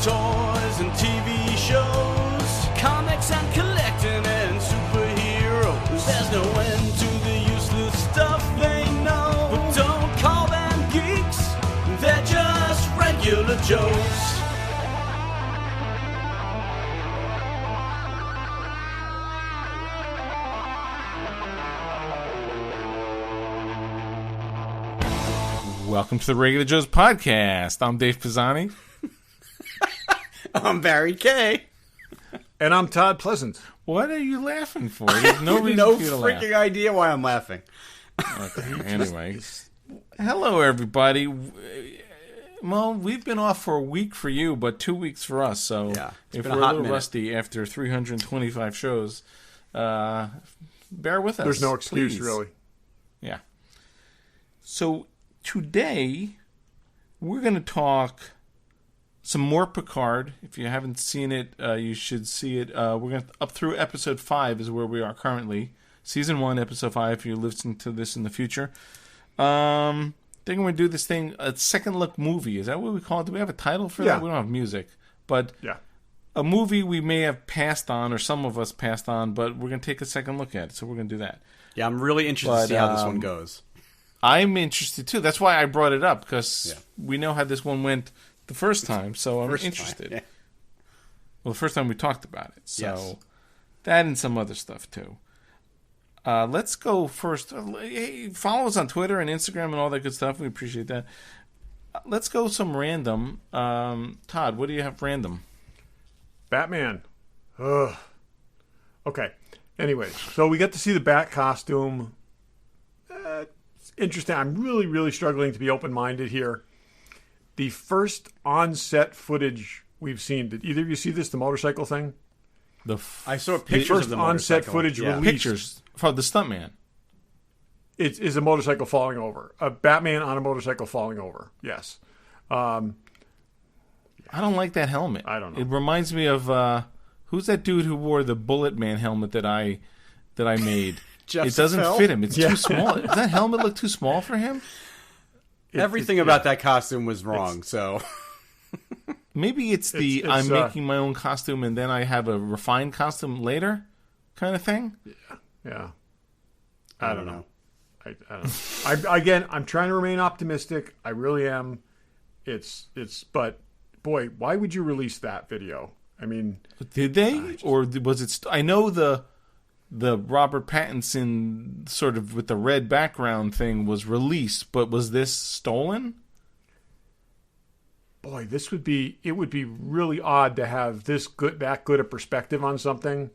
toys and TV shows, comics and collecting and superheroes. There's no end to the useless stuff they know. But don't call them geeks, they're just regular Joes. Welcome to the Regular Joe's podcast. I'm Dave Pisani. I'm Barry Kay. And I'm Todd Pleasant. What are you laughing for? There's no reason No for you to freaking laugh. idea why I'm laughing. Okay, anyway. Hello, everybody. Well, we've been off for a week for you, but 2 weeks for us. So Yeah, if been we're a a hot little minute. rusty after 325 shows, bear with us. There's no excuse, please. really. Yeah. So today, we're going to talk some more Picard. If you haven't seen it, you should see it. We're going to up through episode 5 is where we are currently. Season 1, episode 5, if you're listening to this in the future. I think we're going to do this thing, a second look movie. Is that what we call it? Do we have a title for that? We don't have music. But Yeah. a movie we may have passed on, or some of us passed on, but we're going to take a second look at it. So we're going to do that. Yeah, I'm really interested to see how this one goes. I'm interested too. That's why I brought it up, because we know how this one went the first time, so I'm interested. Yeah. Well, the first time we talked about it. So Yes. that and some other stuff too. Let's go first. Hey, follow us on Twitter and Instagram and all that good stuff. We appreciate that. Let's go some random. Todd, what do you have random? Batman. Ugh. Okay. Anyway, so we get to see the Bat costume. It's interesting. I'm really, really struggling to be open-minded here. The first on-set footage we've seen. Did either of you see this, the motorcycle thing? I saw The pictures first of the on-set motorcycle. footage Yeah. released. Pictures from the stuntman. It is a motorcycle falling over. A Batman on a motorcycle falling over. Yes. I don't like that helmet. I don't know. It reminds me of who's that dude who wore the Bullet Man helmet that I made? Jeff It doesn't Safell? fit him. It's too small. Does that helmet look too small for him? Everything about that costume was wrong, so... Maybe it's the It's, I'm making my own costume and then I have a refined costume later kind of thing. Yeah. I don't know. I don't know. Again, I'm trying to remain optimistic. I really am. But boy, why would you release that video? I mean, Did they? Or was it... I know the Robert Pattinson sort of with the red background thing was released, but was this stolen? boy, it would be really odd to have that good a perspective on something.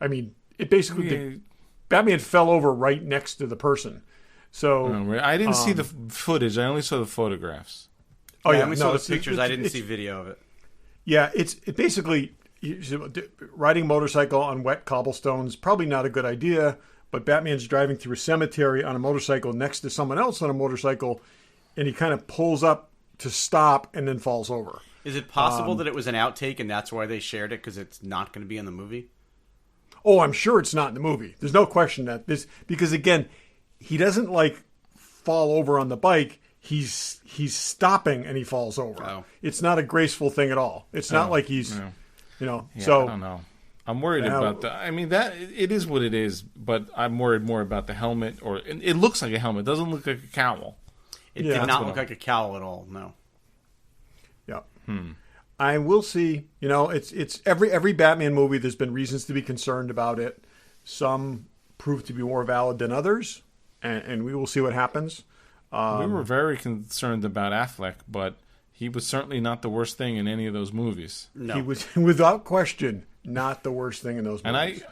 I mean, it basically Batman fell over right next to the person. So I didn't see the footage. I only saw the photographs. Oh yeah, I only saw the pictures. I didn't see video of it. Yeah, it basically riding a motorcycle on wet cobblestones, probably not a good idea, but Batman's driving through a cemetery on a motorcycle next to someone else on a motorcycle, and he kind of pulls up to stop and then falls over. Is it possible that it was an outtake and that's why they shared it, because it's not going to be in the movie? Oh, I'm sure it's not in the movie. There's no question that this, because again, he doesn't like fall over on the bike. He's stopping and he falls over. Oh. It's not a graceful thing at all. It's not like he's, Yeah, so I don't know. I'm worried about that. I mean, that it is what it is, but I'm worried more about the helmet. Or it looks like a helmet. It doesn't look like a cowl. It Yeah. did not look like a cowl at all, no. Yeah. I will see. It's every Batman movie. There's been reasons to be concerned about it. Some prove to be more valid than others, and we will see what happens. We were very concerned about Affleck, but he was certainly not the worst thing in any of those movies. No. He was, without question, not the worst thing in those movies.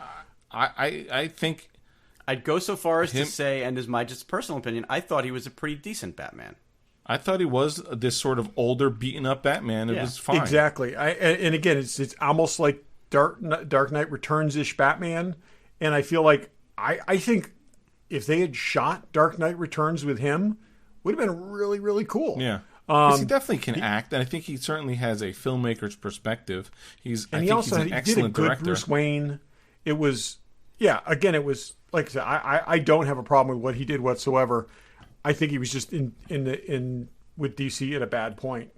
And I think I'd go so far as to say, and as my just personal opinion, I thought he was a pretty decent Batman. I thought he was this sort of older, beaten up Batman. It was fine. Exactly. And again, it's almost like Dark Knight Returns-ish Batman. And I feel like I think if they had shot Dark Knight Returns with him, would have been really, really cool. Yeah. 'Cause he definitely can act, and I think he certainly has a filmmaker's perspective. I think he's an excellent did a good director. Bruce Wayne. It was, again, it was, like I said, I don't have a problem with what he did whatsoever. I think he was just in with DC at a bad point.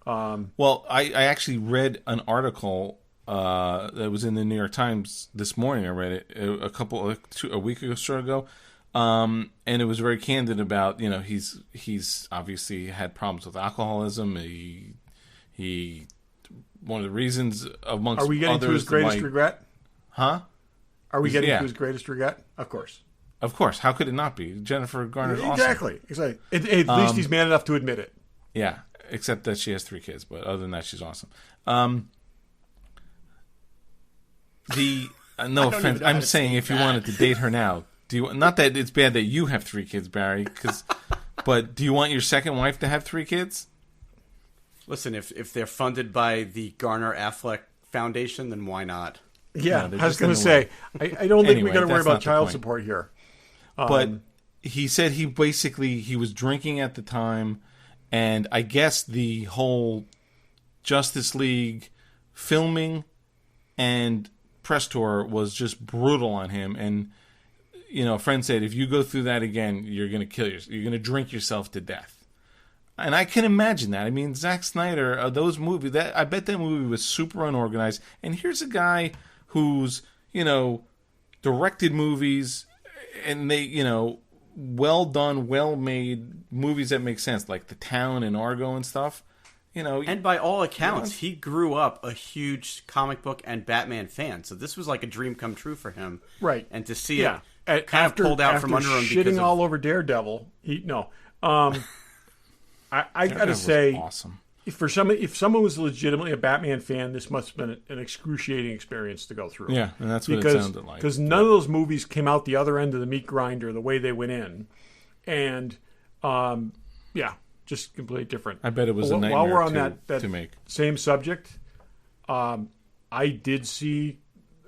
Well, I actually read an article that was in the New York Times this morning. I read it a week or so ago, and it was very candid about, he's obviously had problems with alcoholism. He one of the reasons amongst Are we getting others, to his greatest regret? Huh? Are we getting to his greatest regret? Of course. Of course. How could it not be? Jennifer Garner's Exactly. awesome. Exactly. At least he's man enough to admit it. Yeah, except that she has 3 kids, but other than that, she's awesome. No offense, I'm saying if you wanted to date her now, not that it's bad that you have 3 kids, Barry, but do you want your second wife to have 3 kids? Listen, if they're funded by the Garner Affleck Foundation, then why not? Yeah, I was going to say, I don't think we got to worry about child support here. But he said he was drinking at the time, and I guess the whole Justice League filming and press tour was just brutal on him. And, a friend said, if you go through that again, you're going to kill yourself. You're going to drink yourself to death. And I can imagine that. I mean, Zack Snyder, those movies, I bet that movie was super unorganized. And here's a guy who's, directed movies, and they, well done, well made movies that make sense, like The Town and Argo and stuff. And by all accounts, he grew up a huge comic book and Batman fan. So this was like a dream come true for him. Right. And to see it kind of pulled out from under him shitting because all over Daredevil. I got to say, awesome. If someone was legitimately a Batman fan, this must have been an excruciating expence to go through. Yeah, and that's what it sounded like. Because none of those movies came out the other end of the meat grinder the way they went in. And, just completely different. I bet it was a nightmare while we're on that to make. Same subject, I did see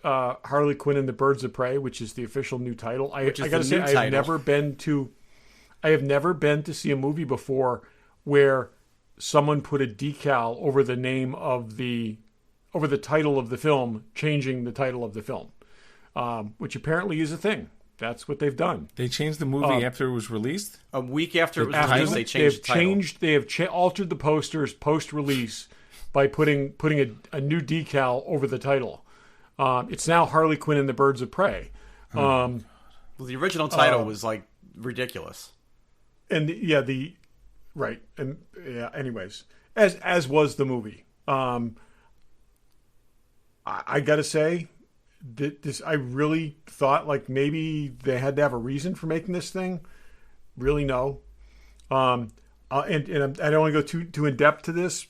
Harley Quinn and the Birds of Prey, which is the official new title. I got to say, I have never been to see a movie before where someone put a decal over the name of over the title of the film, changing the title of the film, which apparently is a thing. That's what they've done. They changed the movie after it was released? A week after it was released, they changed the title. They have altered the posters post-release by putting a new decal over the title. It's now Harley Quinn and the Birds of Prey. Well, the original title was like ridiculous. And right. And anyways, as was the movie. I got to say, I really thought like maybe they had to have a reason for making this thing. Really, no. And I don't want to go too in depth to this.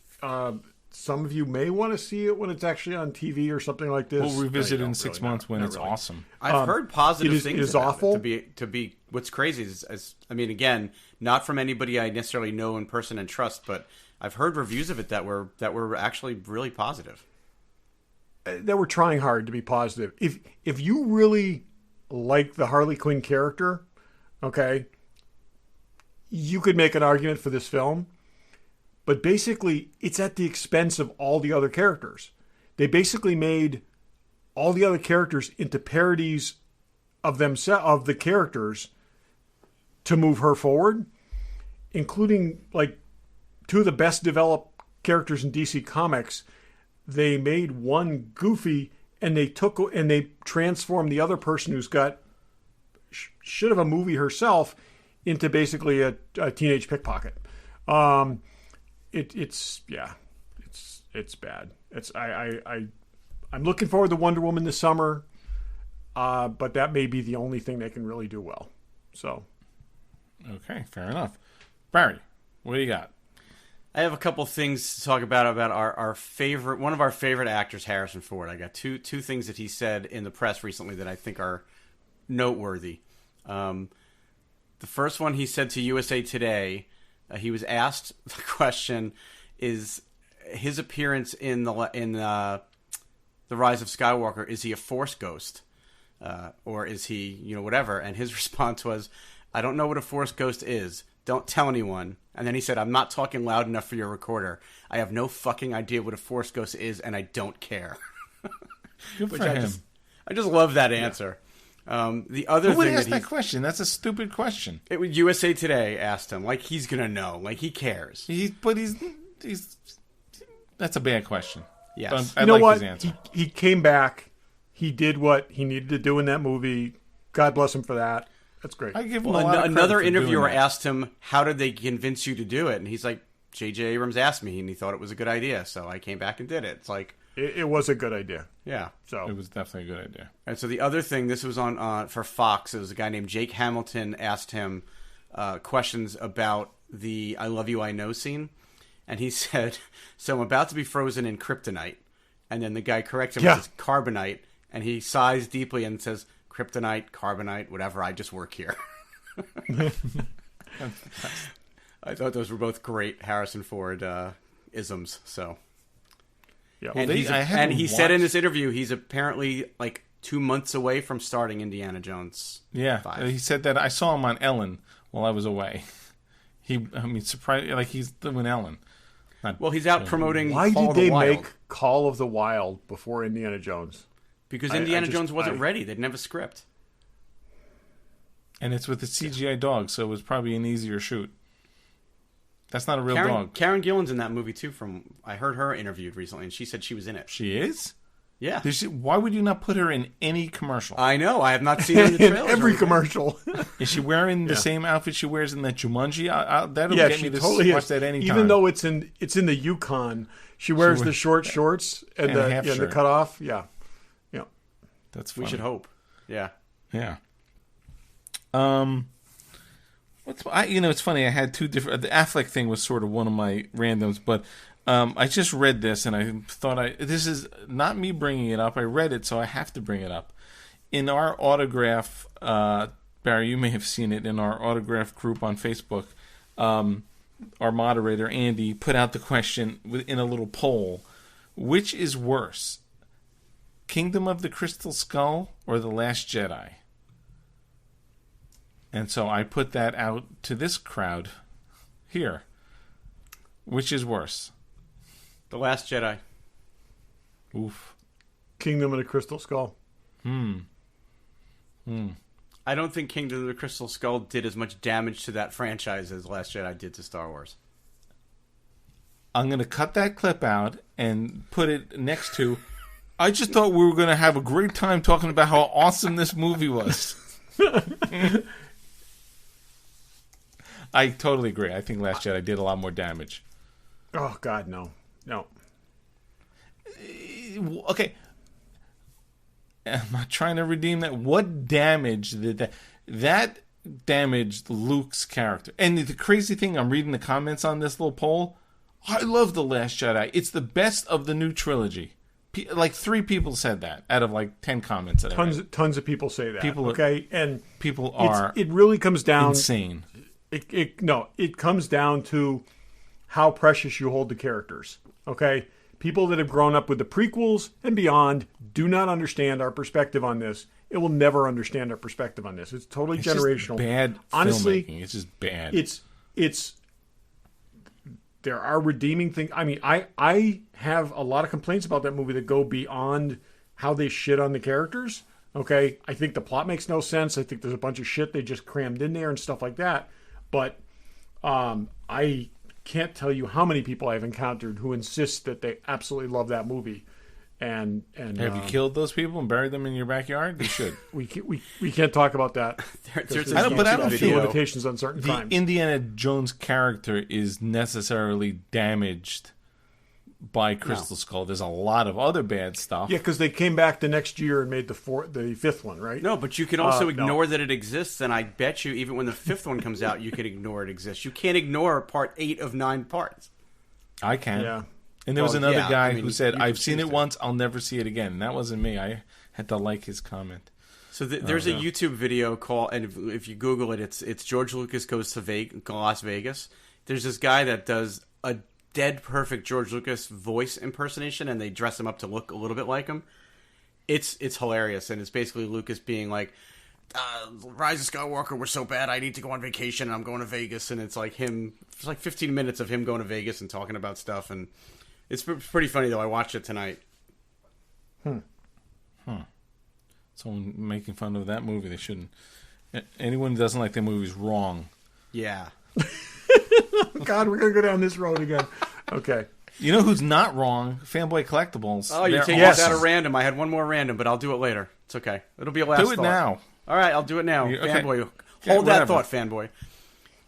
Some of you may want to see it when it's actually on TV or something like this. We'll revisit it in 6 months when it's awesome. I've heard positive things. It is about awful. It. To be what's crazy is again, not from anybody I necessarily know in person and trust, but I've heard reviews of it that were actually really positive. That were trying hard to be positive. If you really like the Harley Quinn character, okay, you could make an argument for this film. But basically, it's at the expense of all the other characters. They basically made all the other characters into parodies of the characters to move her forward, including like 2 of the best developed characters in DC Comics. They made one goofy, and they transformed the other person who's got should have a movie herself into basically a teenage pickpocket. It's bad. I'm looking forward to Wonder Woman this summer, but that may be the only thing they can really do well. So, okay, fair enough. Barry, what do you got? I have a couple things to talk about our favorite, one of our favorite actors, Harrison Ford. I got two things that he said in the press recently that I think are noteworthy. The first one he said to USA Today. He was asked the question: is his appearance in the Rise of Skywalker, is he a Force ghost, or is he whatever? And his response was, "I don't know what a Force ghost is. Don't tell anyone." And then he said, "I'm not talking loud enough for your recorder. I have no fucking idea what a Force ghost is, and I don't care." Good for him. I just love that answer. The other Who would thing ask that question? That's a stupid question. It was USA Today asked him, like he's gonna know, like he cares. He's That's a bad question. Yes. But I You know like what? his answer. He came back. He did what he needed to do in that movie. God bless him for that. That's great. I give him Well, a lot of credit another for doing interviewer that. asked him, how did they convince you to do it? And he's like, J.J. Abrams asked me, and he thought it was a good idea, so I came back and did it. It's like, It was a good idea. yeah. So It was definitely a good idea. And so the other thing, this was on for Fox. It was a guy named Jake Hamilton asked him questions about the "I Love You, I Know" scene, and he said, "So I'm about to be frozen in kryptonite," and then the guy corrects him Yeah. and says carbonite, and he sighs deeply and says kryptonite, carbonite, whatever. I just work here. I thought those were both great Harrison Ford isms. So. yeah. And, he said in this interview he's apparently like 2 months away from starting Indiana Jones. Yeah, 5. he said that. I saw him on Ellen while I was away. Surprised, like he's doing Ellen. Well, he's out promoting Why Call did of the they Wild. make Call of the Wild before Indiana Jones? Because I Indiana just- Jones wasn't ready. They didn't have a script. And it's with a CGI dog, so it was probably an easier shoot. That's not a real dog. Karen Gillan's in that movie too. I heard her interviewed recently, and she said she was in it. She is? Yeah, Why would you not put her in any commercial? I know. I have not seen her in the In trailers. every or anything. commercial. Is she wearing the same outfit she wears in that Jumanji? That'll Yeah, get she me to totally watch is. that anytime. Even though it's in the Yukon, she wears the short shorts and and a the half the shirt. cutoff. Yeah, yeah. That's We funny. should hope. Yeah. Yeah. It's funny. I had two different. The Affleck thing was sort of one of my randoms, but I just read this and I thought this is not me bringing it up. I read it, so I have to bring it up. In our autograph, Barry, you may have seen it in our autograph group on Facebook. Our moderator Andy put out the question in a little poll: which is worse, Kingdom of the Crystal Skull or The Last Jedi? And so I put that out to this crowd here. Which is worse? The Last Jedi. Oof. Kingdom of the Crystal Skull. I don't think Kingdom of the Crystal Skull did as much damage to that franchise as Last Jedi did to Star Wars. I'm going to cut that clip out and put it next to... I just thought we were going to have a great time talking about how awesome this movie was. I totally agree. I think Last Jedi did a lot more damage. Oh God, no. Okay. I'm not trying to redeem that. What damage did that damaged Luke's character? And the crazy thing, I'm reading the comments on this little poll. I love The Last Jedi. It's the best of the new trilogy. Like 3 people said that out of like 10 comments. That I read. Tons of people say that. People- okay, and People are it really comes down. insane. It comes down to how precious you hold the characters. Okay, people that have grown up with the prequels and beyond do not understand our perspective on this. It will never understand our perspective on this. It's totally generational. Just bad Honestly, filmmaking. It's just bad. It's there are redeeming things. I mean, I have a lot of complaints about that movie that go beyond how they shit on the characters. Okay, I think the plot makes no sense. I think there's a bunch of shit they just crammed in there and stuff like that. But I can't tell you how many people I've encountered who insist that they absolutely love that movie. And have you killed those people and buried them in your backyard? You should. we can't talk about that. There's I don't- but I don't There's feel- limitations on certain The crimes. Indiana Jones character is necessarily damaged by Crystal Skull. There's a lot of other bad stuff. Yeah, because they came back the next year and made the 5th one, right? No, but you can also no. ignore that it exists, and I bet you even when the 5th one comes out, you can ignore it exists. You can't ignore part 8 of 9 parts. I can. Yeah. And there was Well, another yeah, guy I mean, who said, you I've can seen choose it to. once, I'll never see it again. And that wasn't me. I had to like his comment. So there's a YouTube video called, and if you Google it, it's George Lucas goes to Las Vegas. There's this guy that does a dead perfect George Lucas voice impersonation, and they dress him up to look a little bit like him. It's hilarious, and it's basically Lucas being like, Rise of Skywalker was so bad, I need to go on vacation, and I'm going to Vegas. And it's like 15 minutes of him going to Vegas and talking about stuff, and it's pretty funny, though. I watched it tonight. Someone making fun of that movie, they shouldn't. Anyone who doesn't like that movie is wrong. Yeah. God, we're going to go down this road again. Okay. You know who's not wrong? Fanboy Collectibles. Oh, you're They're taking Yes. us out of random. I had one more random, but I'll do it later. It's okay. It'll be a last Do it thought. now. All right, I'll do it now. Okay. Fanboy. Okay, Hold that whatever. thought, fanboy.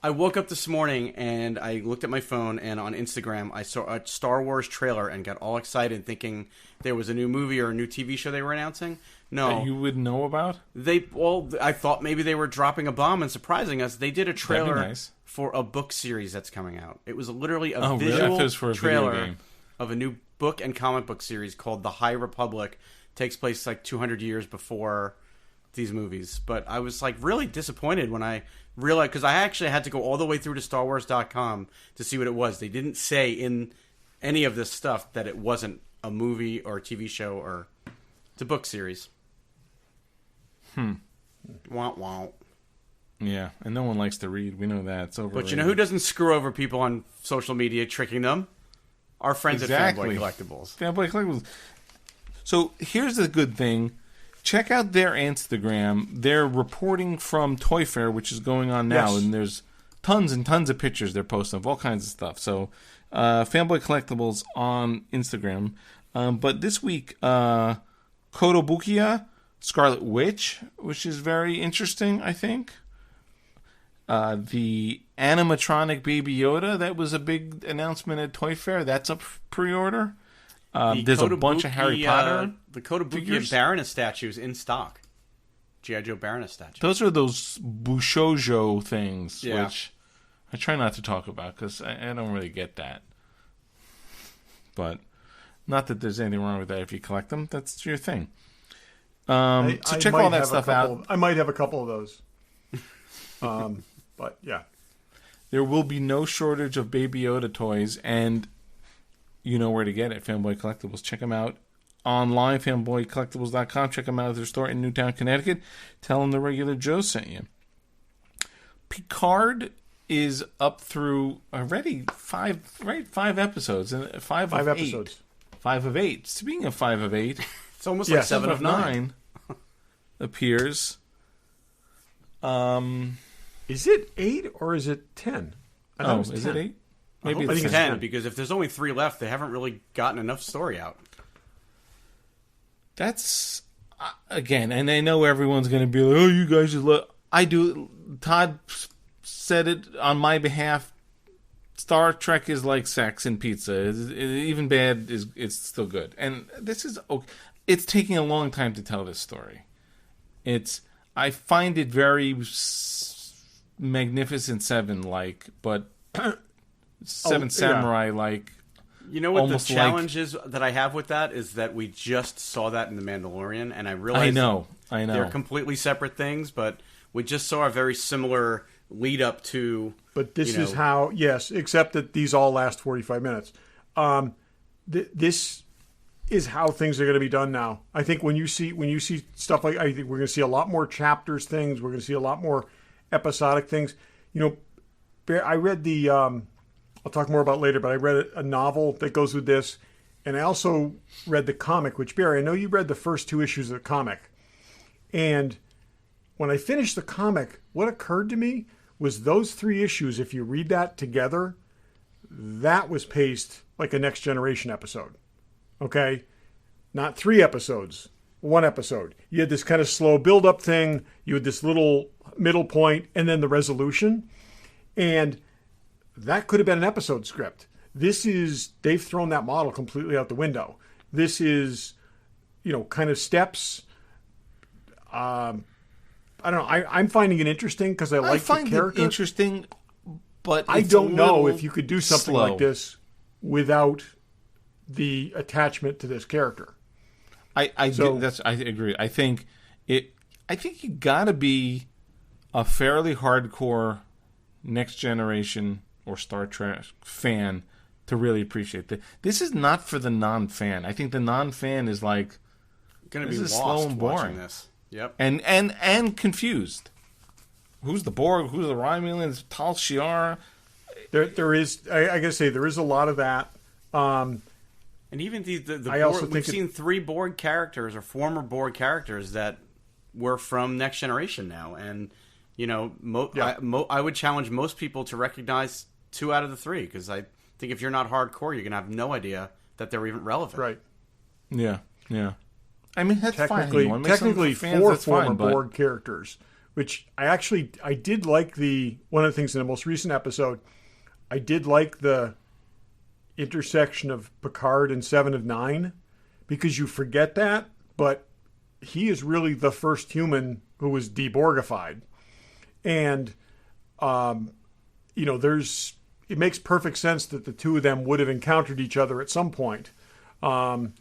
I woke up this morning and I looked at my phone, and on Instagram I saw a Star Wars trailer and got all excited thinking there was a new movie or a new TV show they were announcing. No. That you would know about? I thought maybe they were dropping a bomb and surprising us. They did a trailer nice. for a book series that's coming out. It was literally a Oh, really? I visual thought it was for a video trailer game. of a new book and comic book series called The High Republic. Takes place like 200 years before these movies. But I was like really disappointed when I realized, because I actually had to go all the way through to StarWars.com to see what it was. They didn't say in any of this stuff that it wasn't a movie or a TV show or it's a book series. Wah, wah. Yeah, and no one likes to read. We know that. It's overrated. But you know who doesn't screw over people on social media tricking them? Our friends Exactly. at Fanboy Collectibles. Fanboy Collectibles. So here's the good thing. Check out their Instagram. They're reporting from Toy Fair, which is going on now, Yes. and there's tons and tons of pictures they're posting of all kinds of stuff. So Fanboy Collectibles on Instagram. But this week, Kotobukiya, Scarlet Witch, which is very interesting, I think. The animatronic Baby Yoda, that was a big announcement at Toy Fair. That's up for pre-order. There's a bunch of Harry Potter. The Kotobukiya figures. Baroness statues in stock. G.I. Joe Baroness statues. Those are those Bushoujo things, Yeah. which I try not to talk about because I don't really get that. But not that there's anything wrong with that if you collect them. That's your thing. So check might all that have a stuff couple out. I might have a couple of those. But yeah. There will be no shortage of Baby Yoda toys, and you know where to get it. Fanboy Collectibles. Check them out online, fanboycollectibles.com. Check them out at their store in Newtown, Connecticut. Tell them the regular Joe sent you. Picard is up through already five episodes. And five of episodes. 8. 5 of 8. Speaking of 5 of 8, It's almost like Yes. 7 of 9. appears. Is it 8 or is it 10? I thought Oh, it was is 10. it 8? I Maybe think it's it's 10. 10, because if there's only 3 left, they haven't really gotten enough story out. That's again, and I know everyone's going to be like, "Oh, you guys just look." I do. Todd said it on my behalf. Star Trek is like sex and pizza. Even bad it's still good, and this is okay. It's taking a long time to tell this story. I find it very Magnificent Seven like, but Seven Samurai like. You know what the Almost challenge is that I have with that is that we just saw that in The Mandalorian, and I realized I know. they're completely separate things, but we just saw a very similar lead up to. But this is how, yes, except that these all last 45 minutes. This is how things are going to be done now. I think when you see stuff like, I think we're going to see a lot more chapters things. We're going to see a lot more episodic things. You know, I read the, I'll talk more about later, but I read a novel that goes with this. And I also read the comic, which, Barry, I know you read the first 2 issues of the comic. And when I finished the comic, what occurred to me was those 3 issues, if you read that together, that was paced like a Next Generation episode. Okay? Not 3 episodes, 1 episode. You had this kind of slow build-up thing. You had this little middle point, and then the resolution. And that could have been an episode script. They've thrown that model completely out the window. This is, kind of steps. I don't know. I'm finding it interesting because I like the character. It interesting, but I it's don't a know little if you could do something slow. like this without the attachment to this character. I agree. I think you gotta be a fairly hardcore Next Generation or Star Trek fan to really appreciate it. This is not for the non-fan. I think the non-fan is like Going to be this is lost slow and watching boring. this. Yep. and confused. Who's the Borg? Who's the Romulans? Tal Shiar? There is, I gotta say, there is a lot of that. And even the I also Borg, think we've seen 3 Borg characters or former Borg characters that were from Next Generation now, and I would challenge most people to recognize 2 out of the 3 because think if you're not hardcore, you're going to have no idea that they're even relevant. Right. Yeah. I mean, that's Technically, fine. Technically, four former Borg characters, which I did like one of the things in the most recent episode, I did like the intersection of Picard and Seven of Nine, because you forget that, but he is really the first human who was deborgified. And, it makes perfect sense that the two of them would have encountered each other at some point. But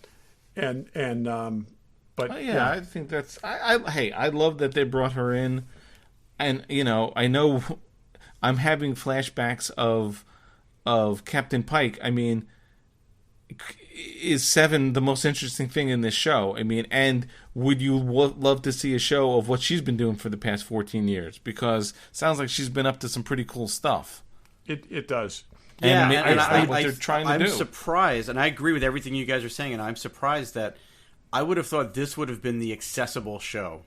I think that's. I love that they brought her in, and I know I'm having flashbacks of Captain Pike. I mean, is Seven the most interesting thing in this show? I mean, and would you love to see a show of what she's been doing for the past 14 years? Because it sounds like she's been up to some pretty cool stuff. It does. Yeah, and what they're trying to do. I'm surprised, and I agree with everything you guys are saying, and I'm surprised that I would have thought this would have been the accessible show.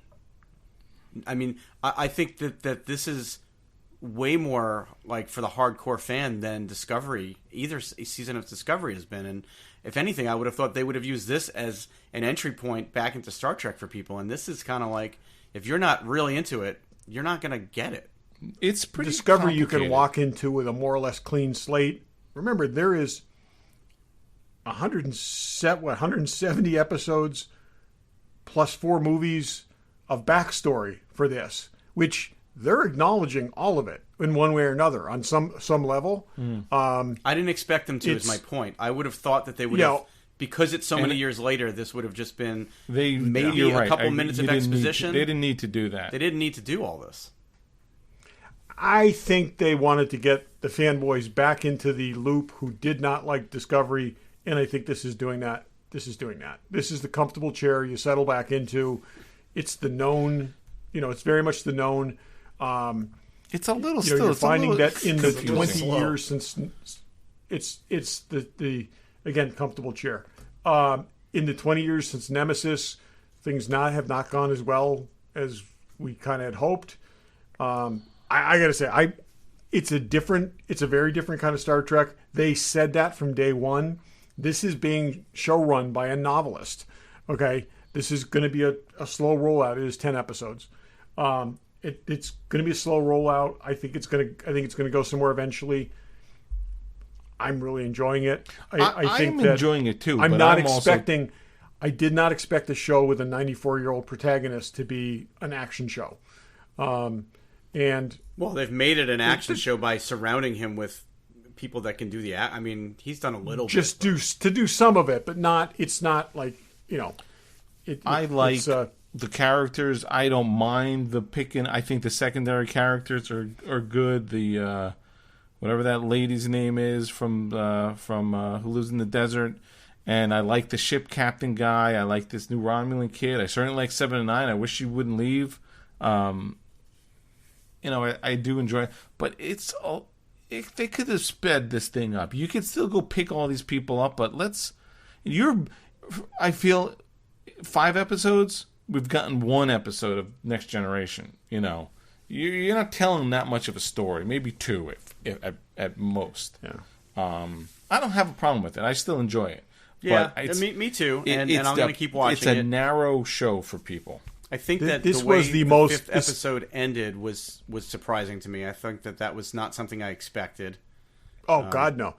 I mean, I think that this is way more like for the hardcore fan than Discovery, either season of Discovery has been. And if anything, I would have thought they would have used this as an entry point back into Star Trek for people. And this is kind of like, if you're not really into it, you're not going to get it. It's pretty Discovery you can walk into with a more or less clean slate. Remember, there is 170 episodes plus 4 movies of backstory for this, which they're acknowledging all of it in one way or another on some level. I didn't expect them to, is my point. I would have thought that they would have, because it's so many years later, this would have just been maybe a couple minutes of exposition. They didn't need to do that. They didn't need to do all this. I think they wanted to get the fanboys back into the loop who did not like Discovery, and I think this is doing that. This is the comfortable chair you settle back into. It's the known, it's very much the known. It's a little you're finding that in the 20 years since it's the again comfortable chair. In the 20 years since Nemesis, things have not gone as well as we kind of had hoped. I got to say, it's a very different kind of Star Trek. They said that from day one. This is being showrun by a novelist. Okay, this is going to be a slow rollout. It is 10 episodes. It's going to be a slow rollout. I think it's going to go somewhere eventually. I'm really enjoying it. I'm enjoying it too. I did not expect a show with a 94-year-old protagonist to be an action show. They've made it an action show by surrounding him with people that can do the act. I mean, he's done a little bit. To do some of it, but not. It's not like I like the characters. I don't mind the picking. I think the secondary characters are good. The whatever that lady's name is from who lives in the desert, and I like the ship captain guy. I like this new Romulan kid. I certainly like 7 and 9. I wish she wouldn't leave. I do enjoy it, but it's all. They could have sped this thing up. You could still go pick all these people up, but I feel 5 episodes. We've gotten 1 episode of Next Generation. You're not telling that much of a story. Maybe 2 if at most. Yeah. I don't have a problem with it. I still enjoy it. Yeah, me too. And I'm going to keep watching it. It's a narrow show for people. I think that the way the 5th episode ended was surprising to me. I think that was not something I expected. Oh God, no!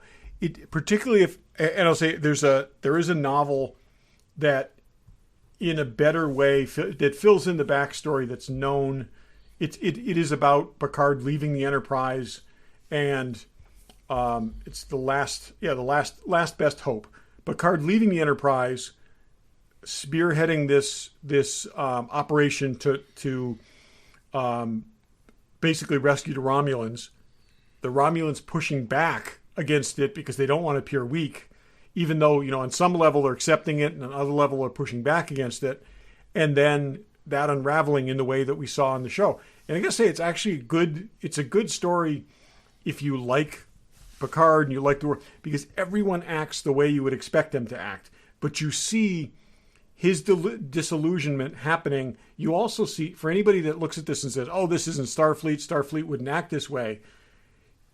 Particularly if, and I'll say there is a novel that, in a better way, that fills in the backstory that's known. It is about Picard leaving the Enterprise, and it's the last best hope. Picard leaving the Enterprise, spearheading this operation to basically rescue the Romulans. The Romulans pushing back against it because they don't want to appear weak, even though on some level they're accepting it and on another level they're pushing back against it, and then that unraveling in the way that we saw in the show. And I gotta say, it's actually good. It's a good story if you like Picard and you like the work, because everyone acts the way you would expect them to act, but you see his disillusionment happening. You also see, for anybody that looks at this and says, oh, this isn't Starfleet, Starfleet wouldn't act this way,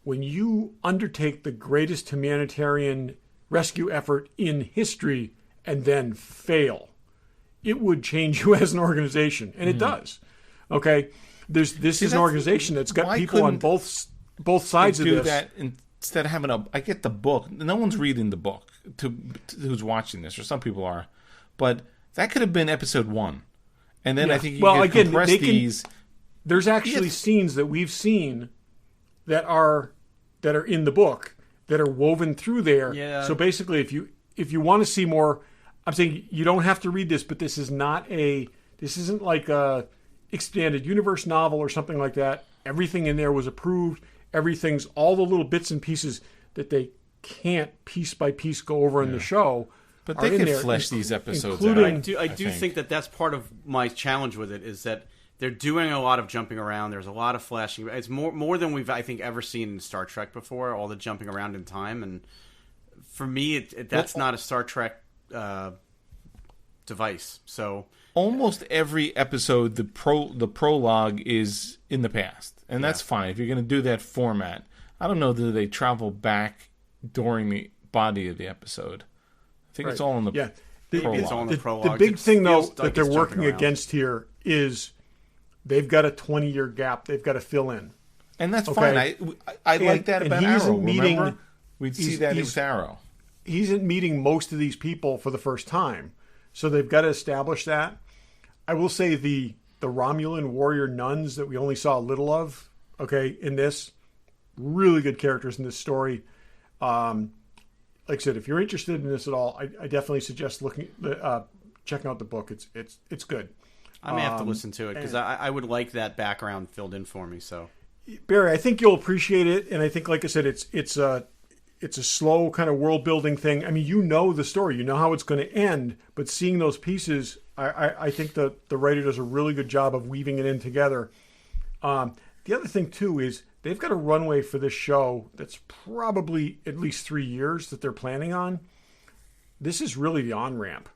when you undertake the greatest humanitarian rescue effort in history and then fail, it would change you as an organization, and it does. Okay, this is an organization that's got people on both sides of this. Do that instead of having I get the book. No one's reading the book to who's watching this, or some people are, but that could have been episode 1, and then I think you could compress these. There's actually scenes that we've seen that are in the book that are woven through there. Yeah. So basically, if you want to see more, I'm saying you don't have to read this, but this isn't like a expanded universe novel or something like that. Everything in there was approved. Everything's all the little bits and pieces that they can't piece by piece go over in the show. But they can flesh these episodes out. out. I do think that's part of my challenge with it, is that they're doing a lot of jumping around. There's a lot of flashing. It's more than we've, I think, ever seen in Star Trek before, all the jumping around in time. And for me, that's not a Star Trek device. So almost every episode, the prologue is in the past. And that's fine. If you're going to do that format, I don't know that they travel back during the body of the episode. I think it's all in the prologue. It's all in the prologue. The big thing, though, that they're working against here is they've got a 20-year gap they've got to fill in. And that's fine. I like that about Arrow. Remember? We'd see that with Arrow. He isn't meeting most of these people for the first time. So they've got to establish that. I will say the Romulan warrior nuns that we only saw a little of, in this, really good characters in this story. Like I said, if you're interested in this at all, I definitely suggest checking out the book. It's good. I may have to listen to it because I would like that background filled in for me. So, Barry, I think you'll appreciate it, and I think, like I said, it's a slow kind of world building thing. I mean, you know the story, you know how it's going to end, but seeing those pieces, I think the writer does a really good job of weaving it in together. The other thing too is they've got a runway for this show that's probably at least 3 years that they're planning on. This is really the on-ramp.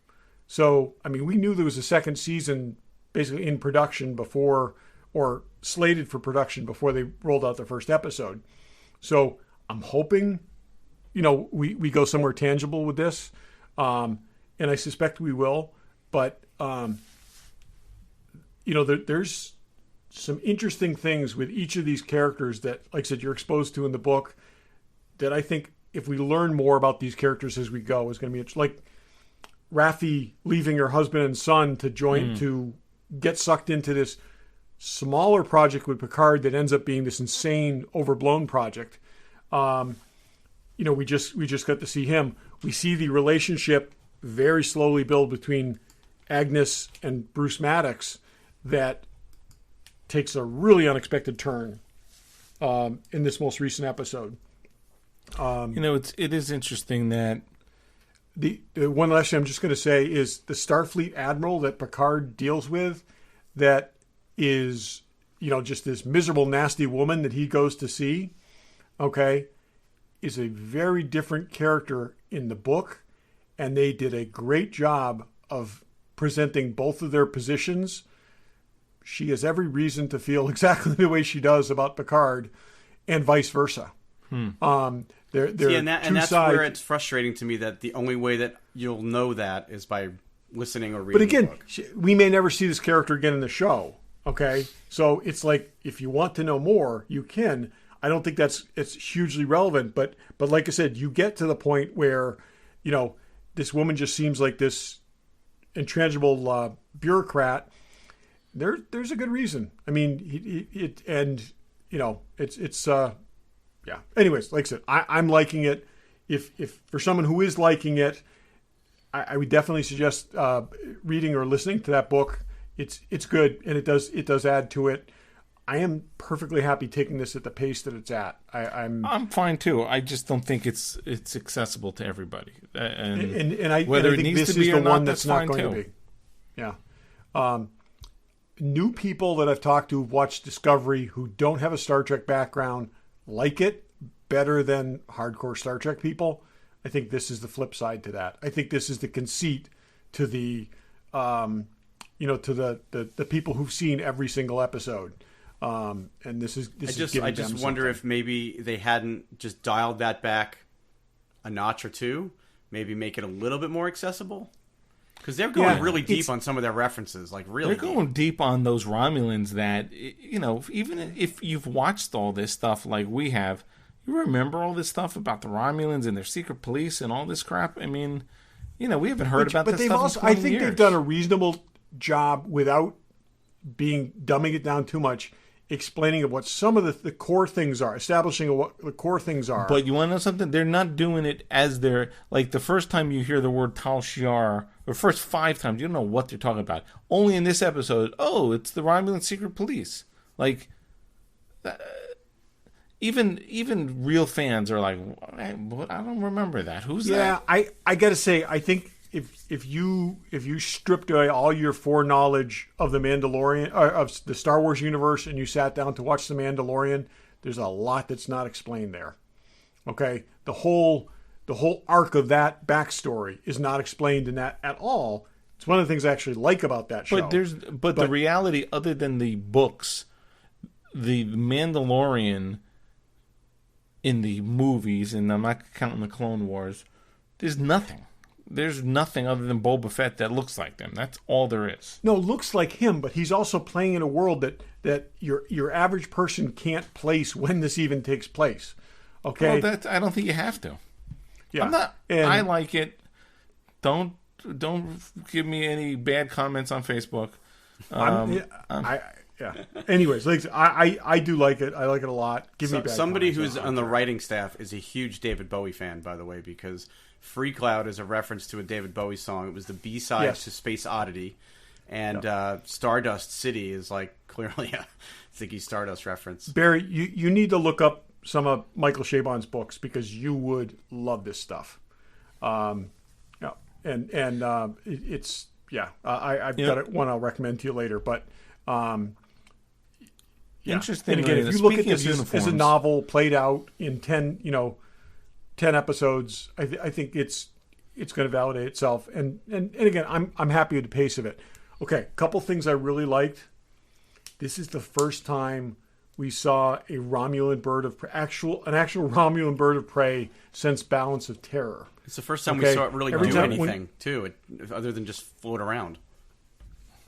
So, I mean, we knew there was a second season basically in production before, or slated for production before they rolled out the first episode. So I'm hoping, we go somewhere tangible with this. And I suspect we will. But, there's some interesting things with each of these characters that, like I said, you're exposed to in the book that I think if we learn more about these characters as we go is going to be like Raffi leaving her husband and son to join to get sucked into this smaller project with Picard that ends up being this insane overblown project. We just got to see him. We see the relationship very slowly build between Agnes and Bruce Maddox that takes a really unexpected turn in this most recent episode. It is interesting that the one last thing I'm just going to say is the Starfleet admiral that Picard deals with, that is, just this miserable, nasty woman that he goes to see, is a very different character in the book, and they did a great job of presenting both of their positions. She has every reason to feel exactly the way she does about Picard, and vice versa. And that's where it's frustrating to me that the only way that you'll know that is by listening or reading. But again, the book. We may never see this character again in the show. So it's like, if you want to know more, you can. I don't think it's hugely relevant, but like I said, you get to the point where, this woman just seems like this intangible bureaucrat. There's a good reason. I mean, yeah. Anyways, like I said, I'm liking it. If for someone who is liking it, I would definitely suggest reading or listening to that book. It's good, and it does add to it. I am perfectly happy taking this at the pace that it's at. I'm fine too. I just don't think it's accessible to everybody. And I think this is the one that's not going to be. Yeah. New people that I've talked to who've watched Discovery who don't have a Star Trek background like it better than hardcore Star Trek people. I think this is the flip side to that. I think this is the conceit to the, to the people who've seen every single episode. And this is I just wonder if maybe they hadn't just dialed that back a notch or two, maybe make it a little bit more accessible. Because they're going really deep on some of their references, like really. They're going deep on those Romulans that, you know, even if you've watched all this stuff like we have, you remember all this stuff about the Romulans and their secret police and all this crap. I mean, you know, we haven't heard about this stuff in 20 I think they've done a reasonable job without dumbing it down too much, explaining what some of the core things are, establishing what the core things are. But you want to know something? They're not doing it as they're, like, the first time you hear the word Tal Shiar, or first 5 times, you don't know what they're talking about. Only in this episode, it's the Romulan secret police. Like, even real fans are like, I don't remember that. Who's that? Yeah, I got to say, I think if you stripped away all your foreknowledge of the Mandalorian, of the Star Wars universe, and you sat down to watch the Mandalorian, there's a lot that's not explained there. Okay, the whole arc of that backstory is not explained in that at all. It's one of the things I actually like about that show. But the reality, other than the books, the Mandalorian in the movies, and I'm not counting the Clone Wars, there's nothing. There's nothing other than Boba Fett that looks like them. That's all there is. No, looks like him, but he's also playing in a world that your average person can't place when this even takes place. Okay, well, I don't think you have to. Yeah, I like it. Don't give me any bad comments on Facebook. Anyways, like, I do like it. I like it a lot. Give me bad somebody comments. who's on the writing staff is a huge David Bowie fan, by the way, because Free Cloud is a reference to a David Bowie song. It was the B-side to Space Oddity, and Stardust City is like clearly a Ziggy Stardust reference. Barry, you need to look up some of Michael Chabon's books because you would love this stuff. I've got one I'll recommend to you later, but interesting. And again, if you look at this as a novel played out in 10 episodes, I think it's going to validate itself. And again, I'm happy with the pace of it. Okay, a couple things I really liked. This is the first time we saw a Romulan bird of actual Romulan bird of prey since Balance of Terror. It's the first time we saw it really do anything too, other than just float around.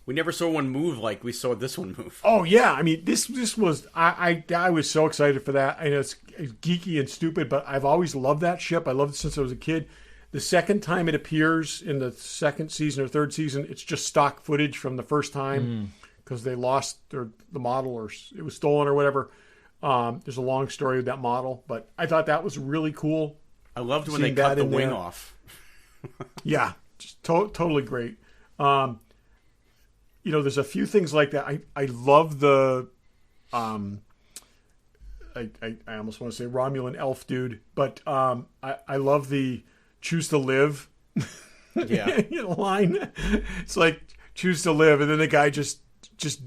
We never saw one move like we saw this one move. Oh yeah, I mean this was I was so excited for that. I know it's geeky and stupid, but I've always loved that ship. I loved it since I was a kid. The second time it appears in the second season or third season, it's just stock footage from the first time because they lost the model or it was stolen or whatever. There's a long story with that model, but I thought that was really cool. I loved when they cut the wing off. Yeah, just totally great. There's a few things like that. I love the, I almost want to say Romulan elf dude, but I love the choose to live line. It's like choose to live, and then the guy just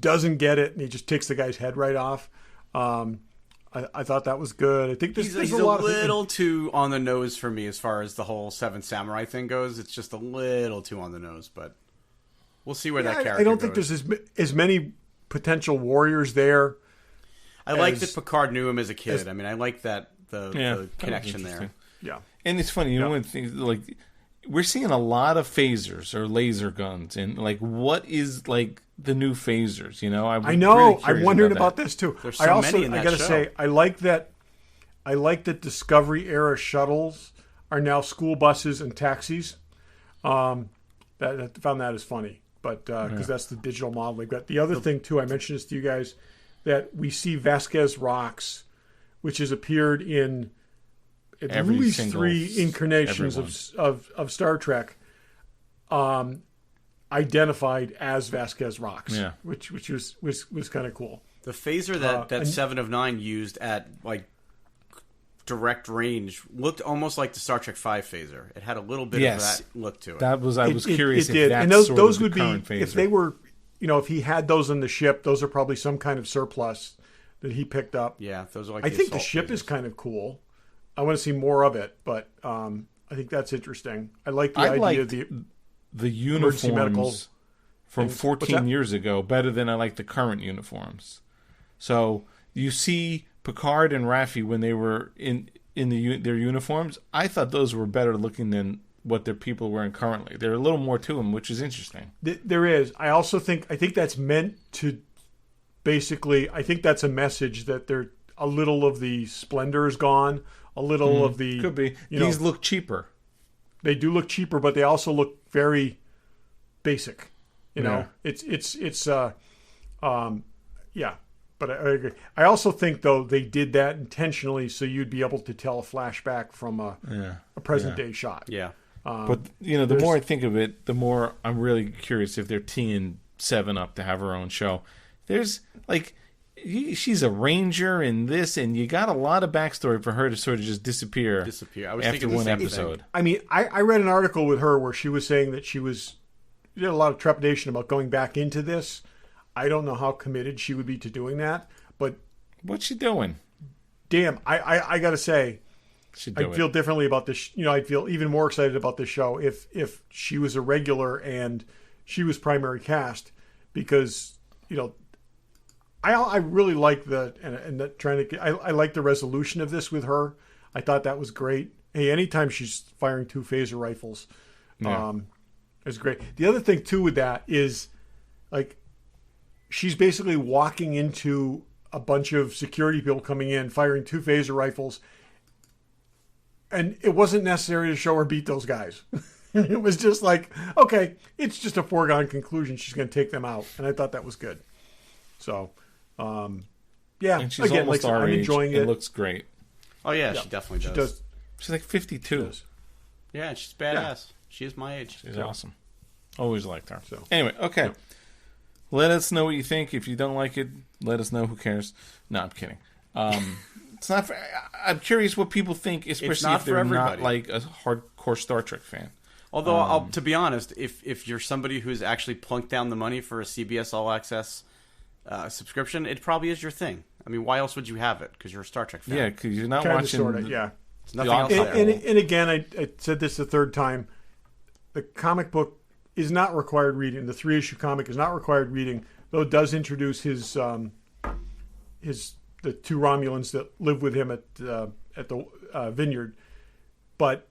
doesn't get it, and he just takes the guy's head right off. I thought that was good. I think he's a little too on the nose for me as far as the whole Seven Samurai thing goes. It's just a little too on the nose, but we'll see where that character goes. I don't think there's as many potential warriors there. I like that Picard knew him as a kid. I mean, I like that the connection there. Yeah, and it's funny, when things like we're seeing a lot of phasers or laser guns, and like what is like the new phasers? I know. Really I'm wondering about this too. There's so many in that I gotta say, I like that Discovery era shuttles are now school buses and taxis. That found that as funny, but because that's the digital model they've got. The other thing too, I mentioned this to you guys, that we see Vasquez rocks, which has appeared in at least 3 incarnations of Star Trek, identified as Vasquez rocks, which was kind of cool. The phaser that 7 of 9 used at like direct range looked almost like the Star Trek V phaser. It had a little bit of that look to it. I was curious if that's and those would be phaser. If they were, if he had those on the ship, those are probably some kind of surplus that he picked up. Yeah, those are like. I think the ship is kind of cool. I want to see more of it, but I think that's interesting. I like the idea of the uniforms from 14 years ago better than I like the current uniforms. So you see Picard and Raffi when they were in their uniforms. I thought those were better looking than what their people are wearing currently. There's a little more to them, which is interesting. There is. I think that's meant to basically. I think that's a message that they're a little of the splendor is gone. A little of the could be. These look cheaper. They do look cheaper, but they also look very basic. You know, it's yeah. But I agree. I also think though they did that intentionally so you'd be able to tell a flashback from a present day shot. Yeah. But the more I think of it, the more I'm really curious if they're teeing Seven up to have her own show. There's she's a ranger in this, and you got a lot of backstory for her to sort of just disappear. I was after thinking one the same episode. thing. I mean, I read an article with her where she was saying that she had a lot of trepidation about going back into this. I don't know how committed she would be to doing that, but what's she doing? Damn, I got to say, I'd feel differently about this. I'd feel even more excited about this show if she was a regular and she was primary cast, because I really like I like the resolution of this with her. I thought that was great. Hey, anytime she's firing 2 phaser rifles, it's great. The other thing too with that is she's basically walking into a bunch of security people coming in, firing 2 phaser rifles. And it wasn't necessary to show her beat those guys. It was just like, okay, it's just a foregone conclusion. She's going to take them out. And I thought that was good. So, yeah. And she's almost our I'm age. enjoying It it. looks great. Oh, yeah, she definitely does. She does. She's like 52. Yeah, she's badass. She is my age. She's awesome. Always liked her. So. Anyway, okay. Yeah. Let us know what you think. If you don't like it, let us know. Who cares? No, I'm kidding. It's not. I'm curious what people think, especially if they're not like a hardcore Star Trek fan. Although, to be honest, if you're somebody who's actually plunked down the money for a CBS All Access subscription, it probably is your thing. I mean, why else would you have it? Because you're a Star Trek fan. Yeah, because you're not Kinda, watching. sorta, yeah. There's nothing else out there. And again, I said this the third time. The comic book is not required reading. The 3-issue comic is not required reading, though it does introduce the 2 Romulans that live with him at the vineyard. But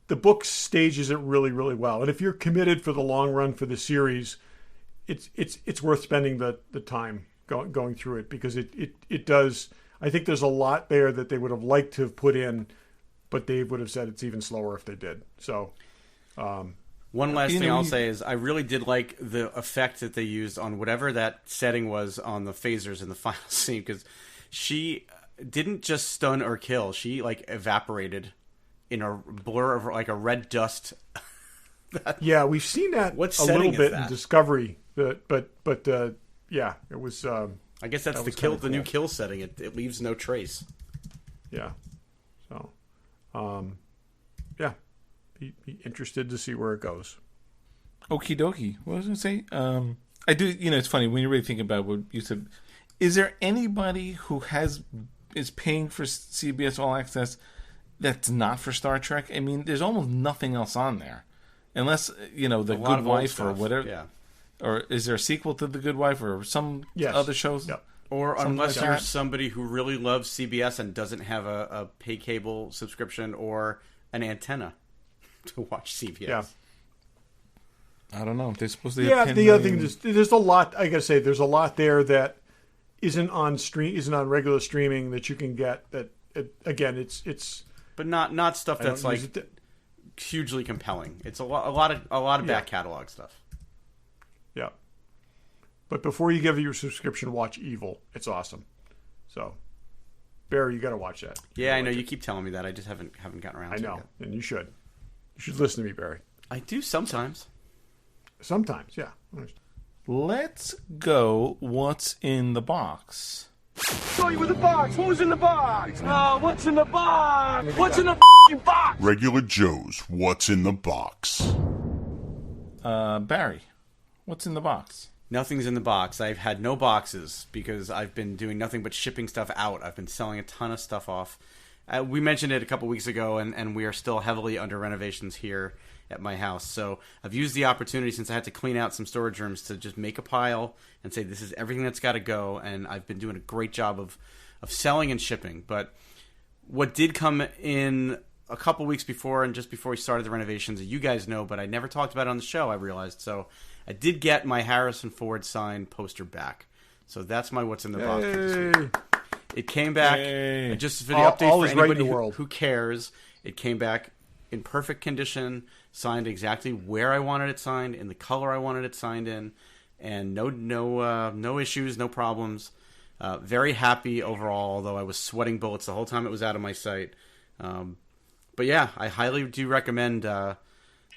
the book stages it really, really well. And if you're committed for the long run for the series, it's worth spending the time going through it, because it does. I think there's a lot there that they would have liked to have put in, but Dave would have said it's even slower if they did. So, one last thing I'll say is I really did like the effect that they used on whatever that setting was on the phasers in the final scene, because she didn't just stun or kill. She evaporated in a blur of a red dust. Yeah, we've seen that What a little setting is bit that? in Discovery, but yeah, it was. I guess that's That the was kill, kinda the new cool. kill setting. It leaves no trace. Yeah, so yeah, be interested to see where it goes. Okie dokie. What was I going to say? I do. It's funny when you really think about what you said. Is there anybody who is paying for CBS All Access that's not for Star Trek? I mean, there's almost nothing else on there, unless The lot Good of old Wife or stuff, whatever. Yeah. Or is there a sequel to The Good Wife or some other shows? Yep. Or Something unless like you're that. somebody who really loves CBS and doesn't have a pay cable subscription or an antenna to watch CBS. Yeah. I don't know. They're supposed to have Yeah, 10 the other thing million- is there's a lot. I gotta say, there's a lot there that isn't on regular streaming that you can get. Again, it's. But not stuff I don't that's use it hugely compelling. It's a lot of back catalog stuff. Yeah. But before you give it your subscription, watch Evil. It's awesome. So, Barry, you got to watch that. Yeah, I know you keep telling me that. I just haven't gotten around I to know, it yet. and you should. You should listen to me, Barry. I do sometimes. Sometimes, yeah. Let's go. What's in the box? Show you with the box. Who's in the box? Oh, what's in the box? What's in the box? Regular Joe's What's in the Box. Barry, what's in the box? Nothing's in the box. I've had no boxes because I've been doing nothing but shipping stuff out. I've been selling a ton of stuff off. We mentioned it a couple weeks ago, and we are still heavily under renovations here at my house. So I've used the opportunity since I had to clean out some storage rooms to just make a pile and say this is everything that's got to go. And I've been doing a great job of selling and shipping. But what did come in a couple weeks before and just before we started the renovations, you guys know, but I never talked about it on the show, I realized. So I did get my Harrison Ford signed poster back. So that's my what's in the box for this week. It came back, and just for the update all for is right in anybody the world. who cares, it came back in perfect condition, signed exactly where I wanted it signed, in the color I wanted it signed in, and no issues, no problems. Very happy overall, although I was sweating bullets the whole time it was out of my sight. But yeah, I highly do recommend,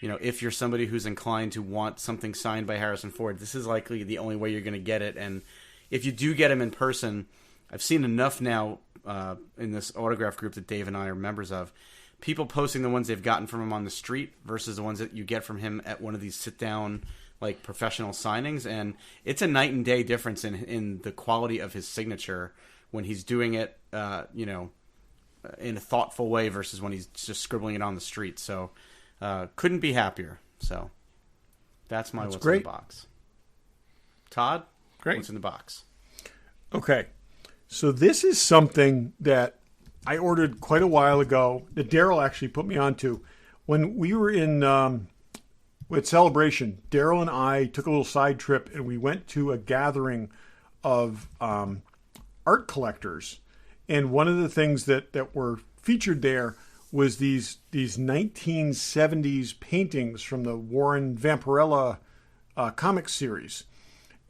if you're somebody who's inclined to want something signed by Harrison Ford, this is likely the only way you're going to get it. And if you do get him in person, I've seen enough now in this autograph group that Dave and I are members of, people posting the ones they've gotten from him on the street versus the ones that you get from him at one of these sit-down, like, professional signings. And it's a night and day difference in the quality of his signature when he's doing it, in a thoughtful way versus when he's just scribbling it on the street. So couldn't be happier. So that's what's great. in the box. Todd, Great. What's in the box? Okay. So this is something that I ordered quite a while ago that Daryl actually put me onto. When we were with Celebration, Daryl and I took a little side trip and we went to a gathering of art collectors. And one of the things that were featured there was these 1970s paintings from the Warren Vampirella comic series.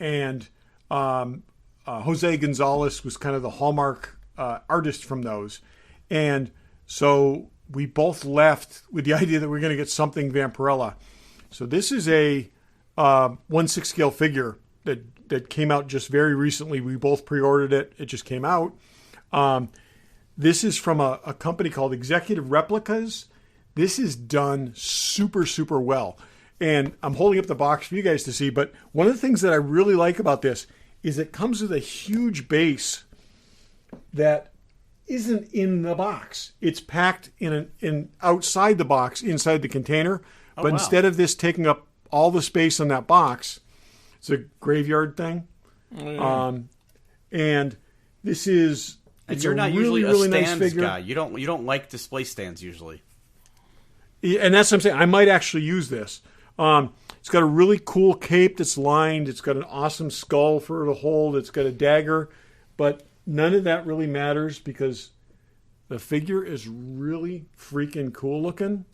And Jose Gonzalez was kind of the hallmark artist from those. And so we both left with the idea that we're going to get something Vampirella. So this is a 1/6 scale figure that came out just very recently. We both pre-ordered it. It just came out. This is from a company called Executive Replicas. This is done super, super well. And I'm holding up the box for you guys to see. But one of the things that I really like about this is it comes with a huge base that isn't in the box. It's packed in outside the box, inside the container. Oh, but wow. instead of this taking up all the space on that box, it's a graveyard thing. And this is... And you're not usually a stands guy. You don't like display stands usually. Yeah, and that's what I'm saying. I might actually use this. It's got a really cool cape that's lined. It's got an awesome skull for it to hold. It's got a dagger. But none of that really matters because the figure is really freaking cool looking.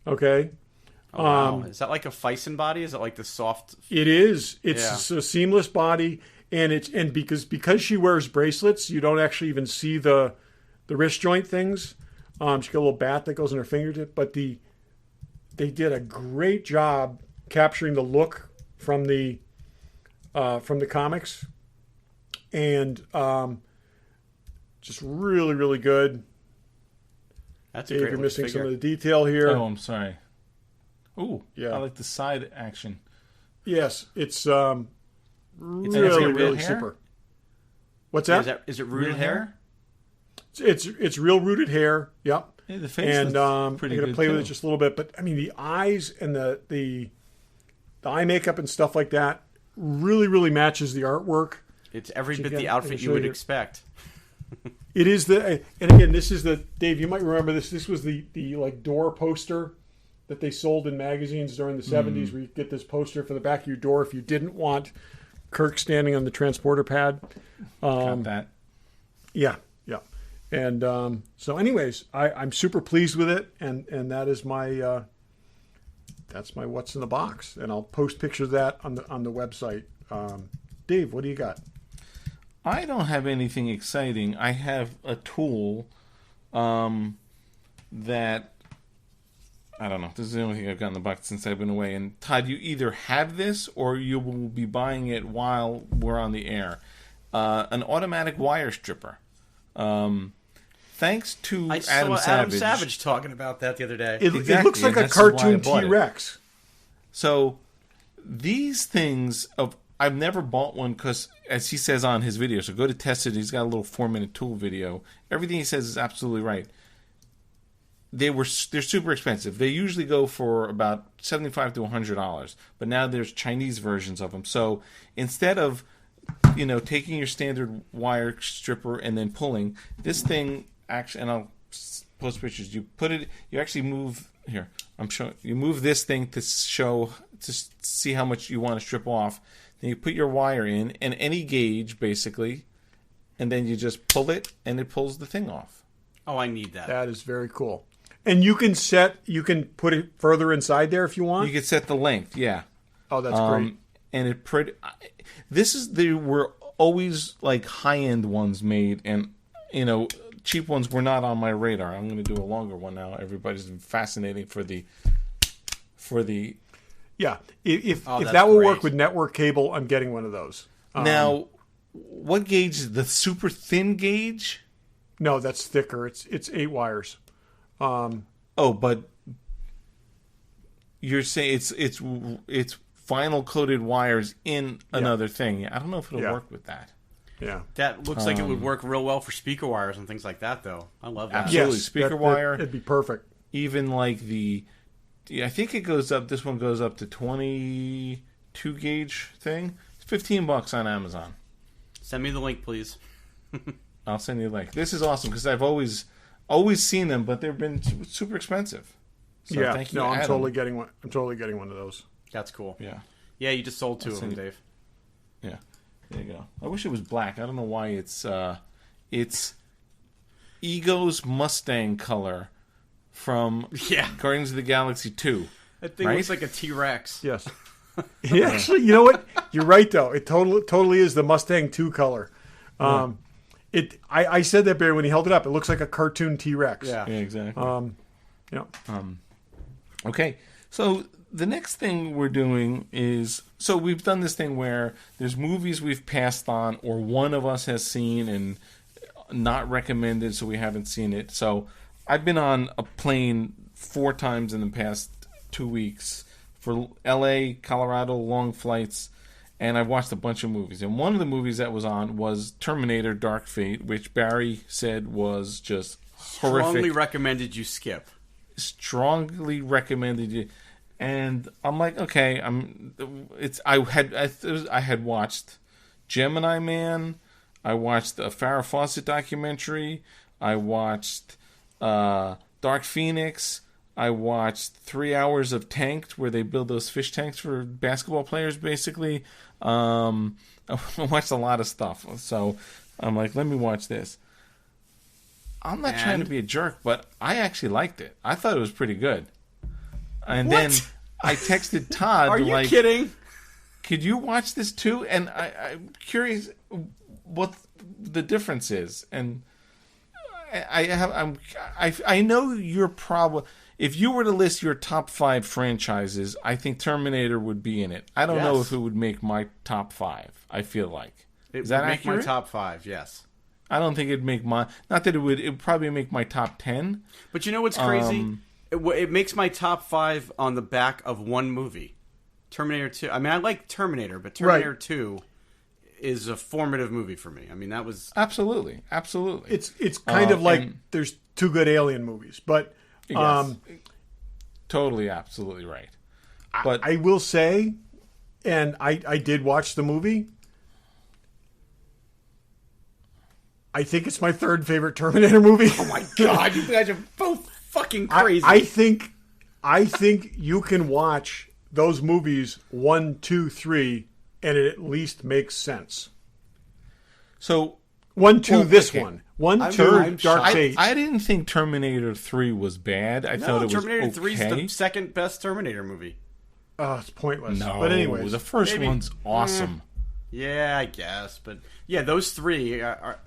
Okay? Oh, wow. Is that like a Fison body? Is it like the soft... It is. It's a seamless body. And because she wears bracelets, you don't actually even see the wrist joint things. She's got a little bat that goes in her fingertip. But they did a great job capturing the look from the comics, and just really, really good. That's Dave, a great you're missing figure. some of the detail here. Oh, I'm sorry. Ooh, Yeah. I like the side action. Yes, it's got really, real really hair? super. What's that? Is it rooted Real hair? It's real rooted hair. Yep. Yeah, the face And I'm pretty going to good play with too. it just a little bit. But, I mean, the eyes and the eye makeup and stuff like that really, really matches the artwork. It's every So bit again, the I'm outfit gonna you show would you. expect. It is and again, this is Dave, you might remember this. This was the like door poster that they sold in magazines during the 70s, where you get this poster for the back of your door if you didn't want Kirk standing on the transporter pad. Got that. Yeah. And so anyways, I'm super pleased with it, and that is my that's my what's in the box, and I'll post pictures of that on the website. Dave, what do you got? I don't have anything exciting. I have a tool that I don't know. This is the only thing I've got in the box since I've been away. And Todd, you either have this or you will be buying it while we're on the air. An automatic wire stripper. Thanks to I Adam saw Adam Savage talking about that the other day. It Exactly, looks like and a this is why I cartoon bought it. T-Rex. So these things I've never bought one because, as he says on his video, so go to test it. He's got a little 4-minute tool video. Everything he says is absolutely right. they're super expensive. They usually go for about $75 to $100, but now there's Chinese versions of them. So instead of taking your standard wire stripper and then pulling, this thing actually, and I'll post pictures. You actually move here. I'm showing you move this thing to see how much you want to strip off. Then you put your wire in and any gauge basically, and then you just pull it and it pulls the thing off. Oh, I need that. That is very cool. And you can put it further inside there if you want. You can set the length, yeah. Oh, that's great. And there were always like high end ones made, and cheap ones were not on my radar. I'm going to do a longer one now. Everybody's fascinating for the. Yeah, if that's that will great. work with network cable, I'm getting one of those. Now, what gauge is the super thin gauge? No, that's thicker. It's 8 wires. But you're saying it's vinyl coated wires in another thing. I don't know if it'll work with that. Yeah, That looks like it would work real well for speaker wires and things like that, though. I love that. Absolutely. Speaker wire. It'd be perfect. Even like I think it goes up. This one goes up to 22 gauge thing. It's $15 on Amazon. Send me the link, please. I'll send you a link. This is awesome because I've always seen them, but they've been super expensive. So thank you. No, I'm Adam. totally getting one. I'm totally getting one of those. That's cool. Yeah. Yeah, you just sold 2 of them, send you- Dave. Yeah. There you go. I wish it was black. I don't know why it's Ego's Mustang color from Guardians of the Galaxy 2. That thing Right? looks like a T-Rex. Yes. Actually, you know what? You're right though. It totally is the Mustang 2 color. I said that, Barry, when he held it up. It looks like a cartoon T-Rex. Yeah. Yeah, exactly. Yeah. Okay, so the next thing we're doing is, so we've done this thing where there's movies we've passed on or one of us has seen and not recommended, so we haven't seen it. So I've been on a plane 4 times in the past 2 weeks for LA, Colorado, long flights, and I've watched a bunch of movies. And one of the movies that was on was Terminator Dark Fate, which Barry said was just horrific. Strongly recommended you skip. Strongly recommended you, and I'm like, okay, I had watched Gemini Man, I watched a Farrah Fawcett documentary, I watched Dark Phoenix, I watched 3 hours of Tanked, where they build those fish tanks for basketball players, basically. I watched a lot of stuff, so I'm like, let me watch this. I'm not trying to be a jerk, but I actually liked it. I thought it was pretty good. And then I texted Todd. Are you kidding? Could you watch this too? And I'm curious what the difference is. And I know your problem. If you were to list your top 5 franchises, I think Terminator would be in it. I don't know if it would make my top 5. I feel like It is that would make accurate? my top 5, yes. I don't think it'd make my. Not that it would. It would probably make my top 10. But you know what's crazy? It makes my top 5 on the back of one movie, Terminator 2. I mean, I like Terminator, but Terminator 2 is a formative movie for me. I mean, that was Absolutely. It's kind of like there's 2 good Alien movies, but Yes. Totally, absolutely right. But I will say, and I did watch the movie. I think it's my 3rd favorite Terminator movie. oh my god, you guys are both fucking crazy. I think you can watch those movies 1, 2, 3, and it at least makes sense. so 1, 2, Well, this okay. one. 1, I'm 2, Dark shocked. Fate. I didn't think Terminator 3 was bad. I thought no, it was Terminator 3 is okay. the second best Terminator movie. Oh, it's pointless. No, But anyways, the first maybe. one's awesome. Yeah, I guess, but yeah, those 3 are.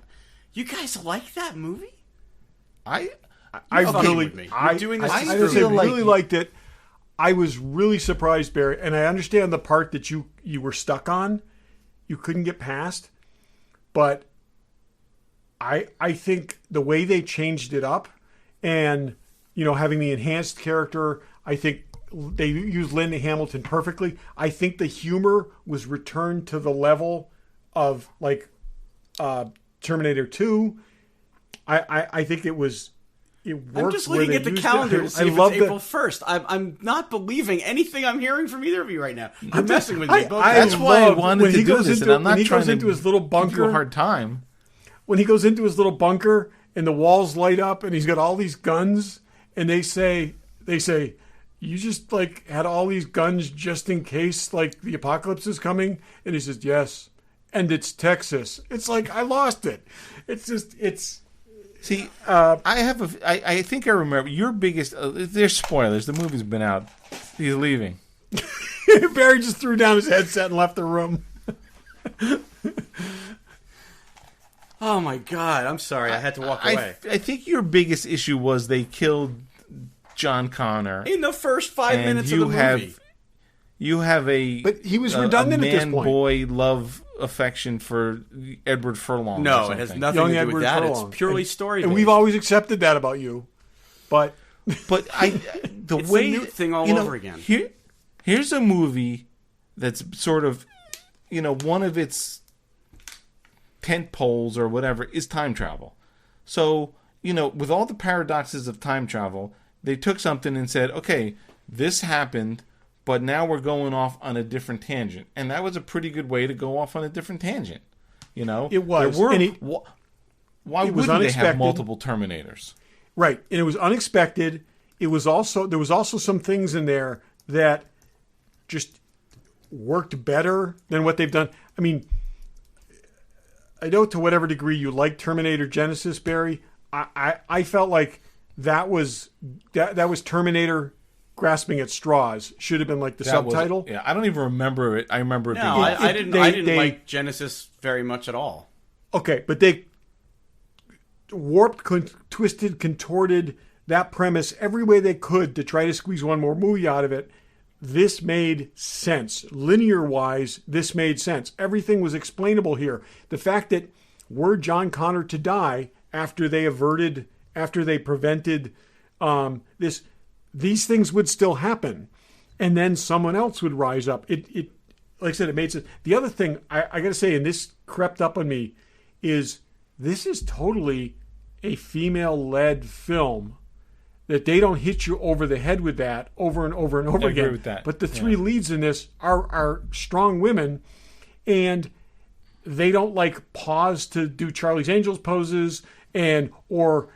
You guys like that movie? I fucking really, with me. You're doing this I to honestly feel like really liked it. I was really surprised, Barry, and I understand the part that you were stuck on, you couldn't get past, but I think the way they changed it up, and having the enhanced character, I think they used Linda Hamilton perfectly. I think the humor was returned to the level of like Terminator 2. I think it was, it works. I'm just where looking they at the used calendar it. to see if it's April 1st. I'm not believing anything I'm hearing from either of you right now. You're messing with me. That's why I wanted to do this, and I'm not trying to into his little bunker, give you a hard time. When he goes into his little bunker and the walls light up and he's got all these guns, and they say, you just like had all these guns just in case like the apocalypse is coming, and he says yes, and it's Texas. It's like I lost it. It's. See, I think I remember your biggest. There's spoilers. The movie's been out. He's leaving. Barry just threw down his headset and left the room. Oh my God! I'm sorry. I had to walk away. I think your biggest issue was they killed John Connor in the first 5 minutes of the movie. You have a but he was redundant at this point. Man-boy love affection for Edward Furlong. No, it has nothing to do Edward with that. Furlong. It's purely story. And we've always accepted that about you, but the it's way the Newt thing all over again. Here's a movie that's sort of, one of its tent poles or whatever is time travel. So, with all the paradoxes of time travel, they took something and said, okay, this happened, but now we're going off on a different tangent. And that was a pretty good way to go off on a different tangent. It was. Why wouldn't they have multiple Terminators? Right. And it was unexpected. There was also some things in there that just worked better than what they've done. I mean, I know to whatever degree you like Terminator Genesis, Barry, I felt like that was Terminator grasping at straws. Should have been like the subtitle. I don't even remember it. I remember it being... I didn't like Genesis very much at all. Okay, but they warped, twisted, contorted that premise every way they could to try to squeeze one more movie out of it. This made sense. Linear-wise, this made sense. Everything was explainable here. The fact that were John Connor to die after they prevented these things would still happen. And then someone else would rise up. It like I said, it made sense. The other thing I got to say, and this crept up on me, is this is totally a female-led film. That they don't hit you over the head with that over and over and over again. I agree with that. But the three leads in this are strong women, and they don't like pause to do Charlie's Angels poses or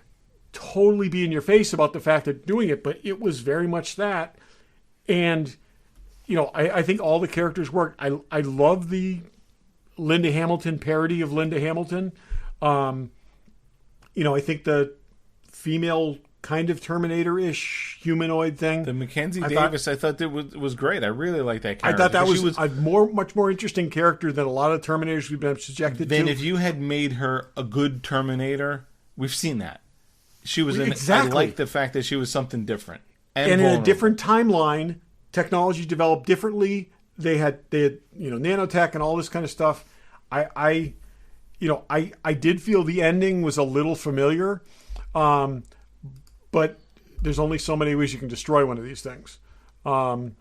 totally be in your face about the fact that doing it. But it was very much that, and I think all the characters worked. I love the Linda Hamilton parody of Linda Hamilton. I think the female kind of Terminator-ish humanoid thing. The Mackenzie Davis, I thought that was great. I really liked that character. I thought that was a much more interesting character than a lot of Terminators we've been subjected to. Then if you had made her a good Terminator, we've seen that. She was exactly. I liked the fact that she was something different. And in a different timeline, technology developed differently. They had nanotech and all this kind of stuff. I did feel the ending was a little familiar. But there's only so many ways you can destroy one of these things. I'm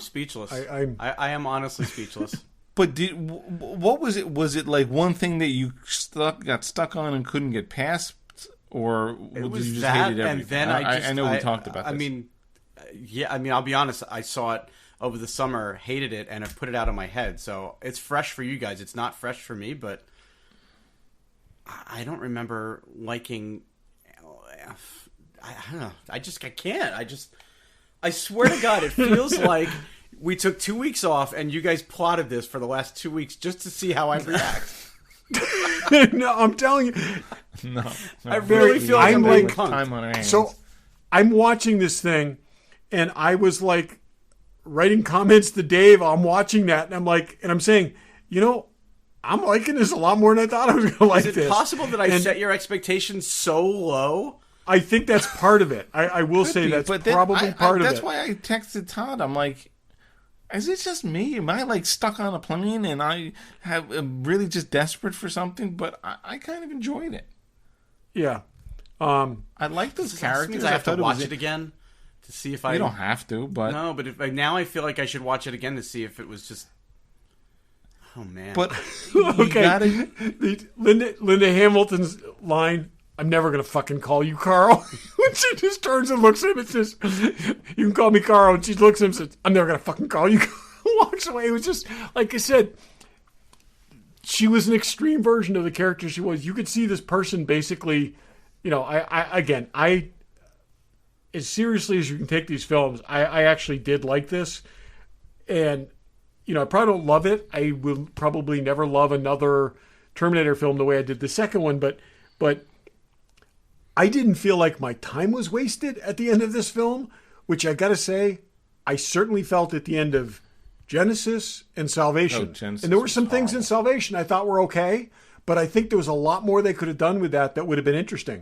speechless. I am honestly speechless. But what was it? Was it like one thing that you got stuck on and couldn't get past, or it was you just that, hated everything? And then I know we talked about this. I'll be honest. I saw it over the summer, hated it, and I've put it out of my head. So it's fresh for you guys. It's not fresh for me, but I don't remember liking. I don't know. I can't. I swear to God, it feels like we took 2 weeks off and you guys plotted this for the last 2 weeks just to see how I react. No, I'm telling you. No. I really feel like I'm like time on our hands. So I'm watching this thing, and I was like writing comments to Dave. I'm watching that, and I'm saying, I'm liking this a lot more than I thought I was going to like this. Is it possible that I set your expectations so low? I think that's part of it. I will say that's probably part of it. That's why I texted Todd. I'm like, is it just me? Am I like stuck on a plane and am really just desperate for something? But I kind of enjoyed it. Yeah. I like those characters. Means I have to watch it again to see if I... You don't have to, but... No, but now I feel like I should watch it again to see if it was just... Oh man! But okay, Linda Hamilton's line. I'm never going to fucking call you Carl. When she just turns and looks at him and says, you can call me Carl. And she looks at him and says, I'm never going to fucking call you Carl. Walks away. It was just, like I said, she was an extreme version of the character she was. You could see this person basically, I as seriously as you can take these films, I actually did like this. And, I probably don't love it. I will probably never love another Terminator film the way I did the second one, but I didn't feel like my time was wasted at the end of this film, which I gotta say, I certainly felt at the end of Genesis and Salvation. Genesis and there were some was things in horrible. Salvation I thought were okay, but I think there was a lot more they could have done with that would have been interesting.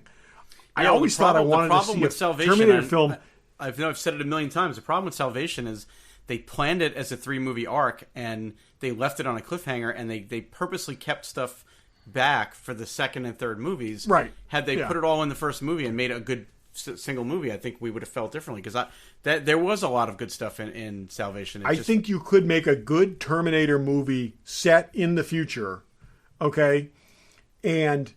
I Yeah, always thought I wanted to see a Terminator film. I've said it a million times. The problem with Salvation is they planned it as a 3-movie arc, and they left it on a cliffhanger, and they purposely kept stuff back for the second and third movies. Right. Had they put it all in the first movie and made a good single movie, I think we would have felt differently, because there was a lot of good stuff in Salvation. I think you could make a good Terminator movie set in the future, okay, and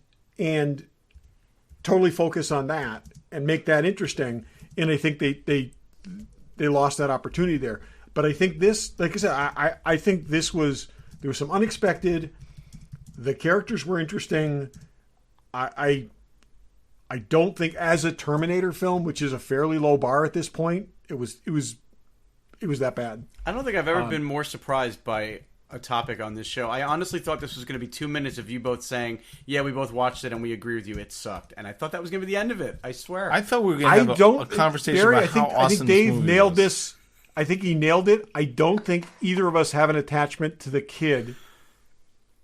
totally focus on that and make that interesting. And I think they lost that opportunity there. But I think this, like I said, I think there was some unexpected. The characters were interesting. I don't think as a Terminator film, which is a fairly low bar at this point, it was that bad. I don't think I've ever been more surprised by a topic on this show. I honestly thought this was going to be 2 minutes of you both saying, yeah, we both watched it and we agree with you, it sucked. And I thought that was going to be the end of it. I swear. I thought we were going to have a conversation Barry, about how awesome I think Dave this movie nailed was. this. I think he nailed it. I don't think either of us have an attachment to the kid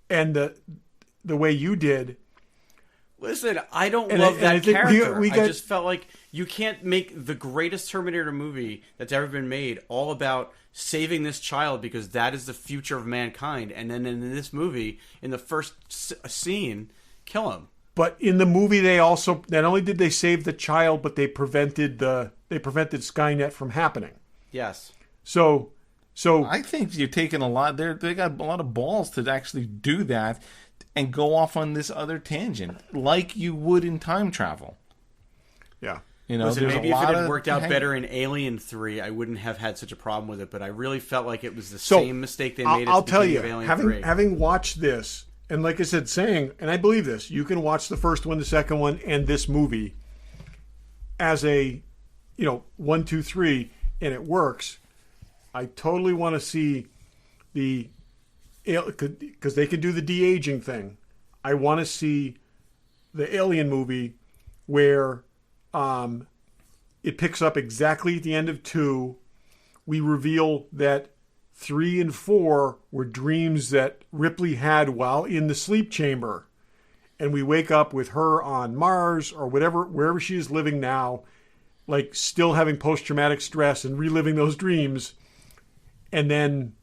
and the way you did. Listen, I don't And love I that think character. we I got- just felt like you can't make the greatest Terminator movie that's ever been made all about saving this child because that is the future of mankind. And then in this movie, in the first scene, kill him. But in the movie, they also not only did they save the child, but they prevented Skynet from happening. Yes. So I think you're taking a lot. They got a lot of balls to actually do that and go off on this other tangent, like you would in time travel. yeah. Listen, there's maybe a if it lot had of worked out better in Alien 3, I wouldn't have had such a problem with it. But I really felt like it was the same mistake they made I'll at the tell beginning you, of Alien 3. having watched this, and like I said, and I believe this, you can watch the first one, the second one, and this movie as a, 1, 2, 3, and it works. I totally want to see because they can do the de-aging thing. I want to see the Alien movie where it picks up exactly at the end of 2. We reveal that 3 and 4 were dreams that Ripley had while in the sleep chamber. And we wake up with her on Mars or wherever she is living now, like still having post-traumatic stress and reliving those dreams. And then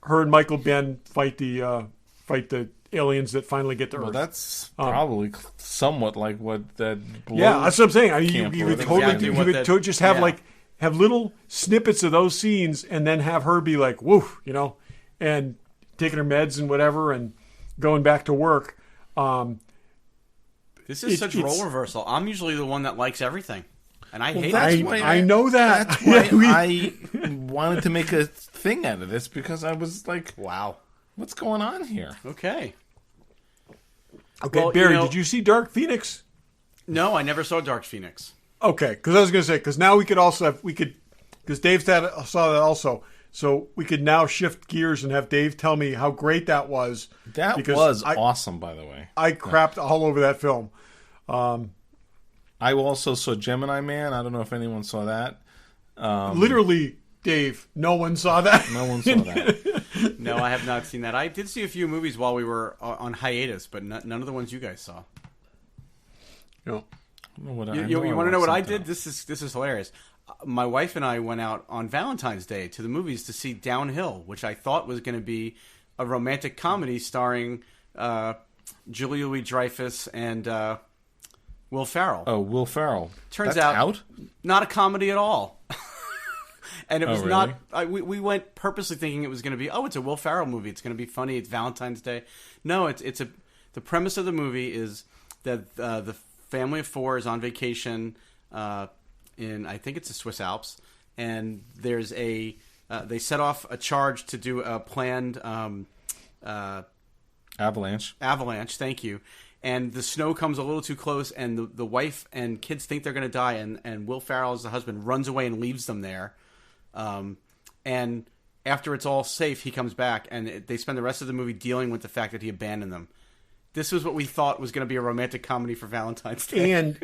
her and Michael Biehn fight the aliens that finally get to Earth. Well, that's probably somewhat like what that. Yeah, that's what I'm saying. I mean, Camp you was could totally exactly you what could that- to just have yeah. have little snippets of those scenes, and then have her be like, "Woof," and taking her meds and whatever, and going back to work. This is such role it's- reversal. I'm usually the one that likes everything, and I hate that's it. why I know that. That's why Yeah, I wanted to make a thing out of this, because I was like, Wow. what's going on here? Okay. Okay, Well, Barry, did you see Dark Phoenix? No, I never saw Dark Phoenix. Okay, because I was going to say, because now we could also because Dave saw that also, so we could now shift gears and have Dave tell me how great that was. That because was awesome, by the way. I crapped all over that film. I also saw Gemini Man. I don't know if anyone saw that. Literally, Dave, no one saw that. No one saw that. No, I have not seen that. I did see a few movies while we were on hiatus, but none of the ones you guys saw. No. I don't know what I You want to know what I did? something. This is hilarious. My wife and I went out on Valentine's Day to the movies to see Downhill, which I thought was going to be a romantic comedy starring Julia Louis-Dreyfus and Will Ferrell. Oh, Will Ferrell. Turns That's out not a comedy at all. And it was really? not. We went purposely thinking it was going to be. Oh, it's a Will Ferrell movie. It's going to be funny. It's Valentine's Day. No, it's the premise of the movie is that the family of four is on vacation in, I think it's the Swiss Alps, and there's they set off a charge to do a planned Avalanche. Thank you. And the snow comes a little too close, and the wife and kids think they're going to die, and Will Ferrell, as the husband, runs away and leaves them there. And after it's all safe, he comes back, and they spend the rest of the movie dealing with the fact that he abandoned them. This was what we thought was going to be a romantic comedy for Valentine's Day. And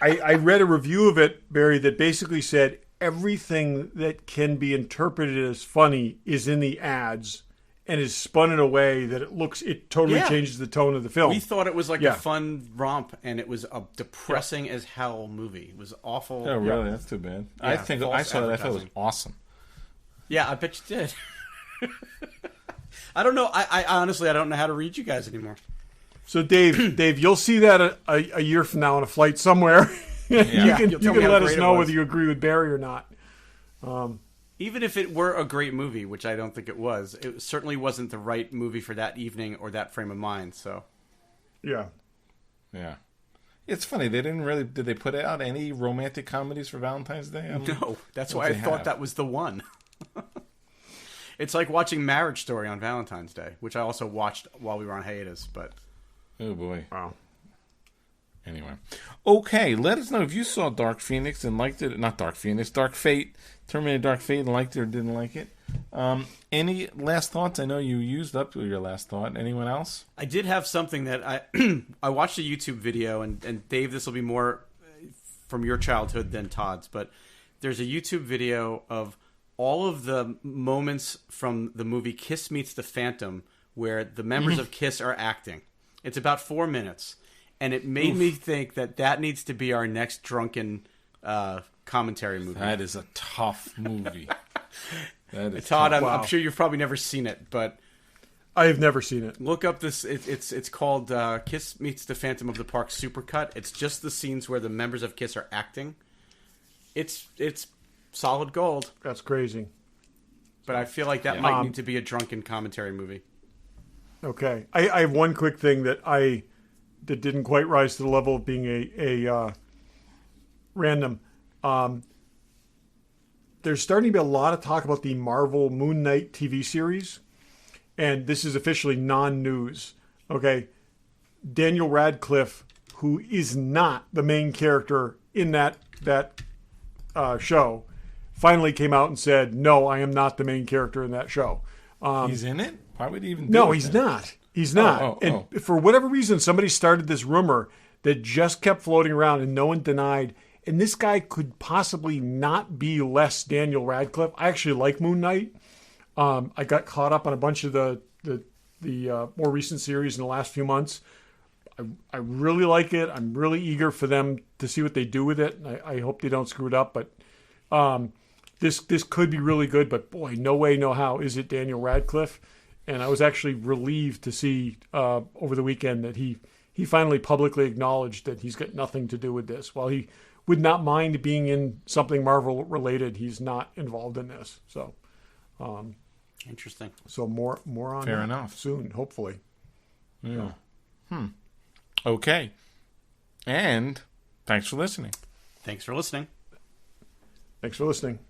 I read a review of it, Barry, that basically said everything that can be interpreted as funny is in the ads and is spun in a way that it totally changes the tone of the film. We thought it was like a fun romp, and it was a depressing as hell movie. It was awful. Oh, really? That's too bad. Yeah, I think I saw that. I thought it was advertising. awesome. Yeah, I bet you did. I don't know. I honestly, I don't know how to read you guys anymore. So, Dave, you'll see that a year from now on a flight somewhere. You can let us know whether you agree with Barry or not. Even if it were a great movie, which I don't think it certainly wasn't the right movie for that evening or that frame of mind. So, yeah. It's funny. They didn't really. Did they put out any romantic comedies for Valentine's Day? No, that's why I thought that was the one. It's like watching Marriage Story on Valentine's Day, which I also watched while we were on hiatus. But oh boy, wow. Anyway, okay. Let us know if you saw Dark Phoenix and liked it. Not Dark Phoenix, Dark Fate, Terminator Dark Fate, and liked it or didn't like it. Any last thoughts? I know you used up your last thought. Anyone else? I did have something that I watched a YouTube video, and Dave, this will be more from your childhood than Todd's, but there's a YouTube video of all of the moments from the movie Kiss Meets the Phantom where the members of Kiss are acting. It's about 4 minutes. And it made me think that needs to be our next drunken commentary movie. That is a tough movie. That is Todd, tough. I'm sure you've probably never seen it, but I have never seen it. look up this. It's called Kiss Meets the Phantom of the Park Supercut. It's just the scenes where the members of Kiss are acting. It's solid gold. That's crazy. But I feel like that might need to be a drunken commentary movie. Okay. I have one quick thing that didn't quite rise to the level of being a random. There's starting to be a lot of talk about the Marvel Moon Knight TV series, and this is officially non-news. Okay, Daniel Radcliffe, who is not the main character in that show, finally came out and said, "No, I am not the main character in that show." He's in it? Why would he even do No, it he's then? not. He's not. And for whatever reason, somebody started this rumor that just kept floating around and no one denied. And this guy could possibly not be less Daniel Radcliffe. I actually like Moon Knight. I got caught up on a bunch of the more recent series in the last few months. I really like it. I'm really eager for them to see what they do with it. I hope they don't screw it up. But this could be really good. But boy, no way, no how is it Daniel Radcliffe. And I was actually relieved to see over the weekend that he finally publicly acknowledged that he's got nothing to do with this. While he would not mind being in something Marvel related, he's not involved in this. So, Interesting. So more on Fair that enough. soon, hopefully. Yeah. Okay. And thanks for listening. Thanks for listening. Thanks for listening.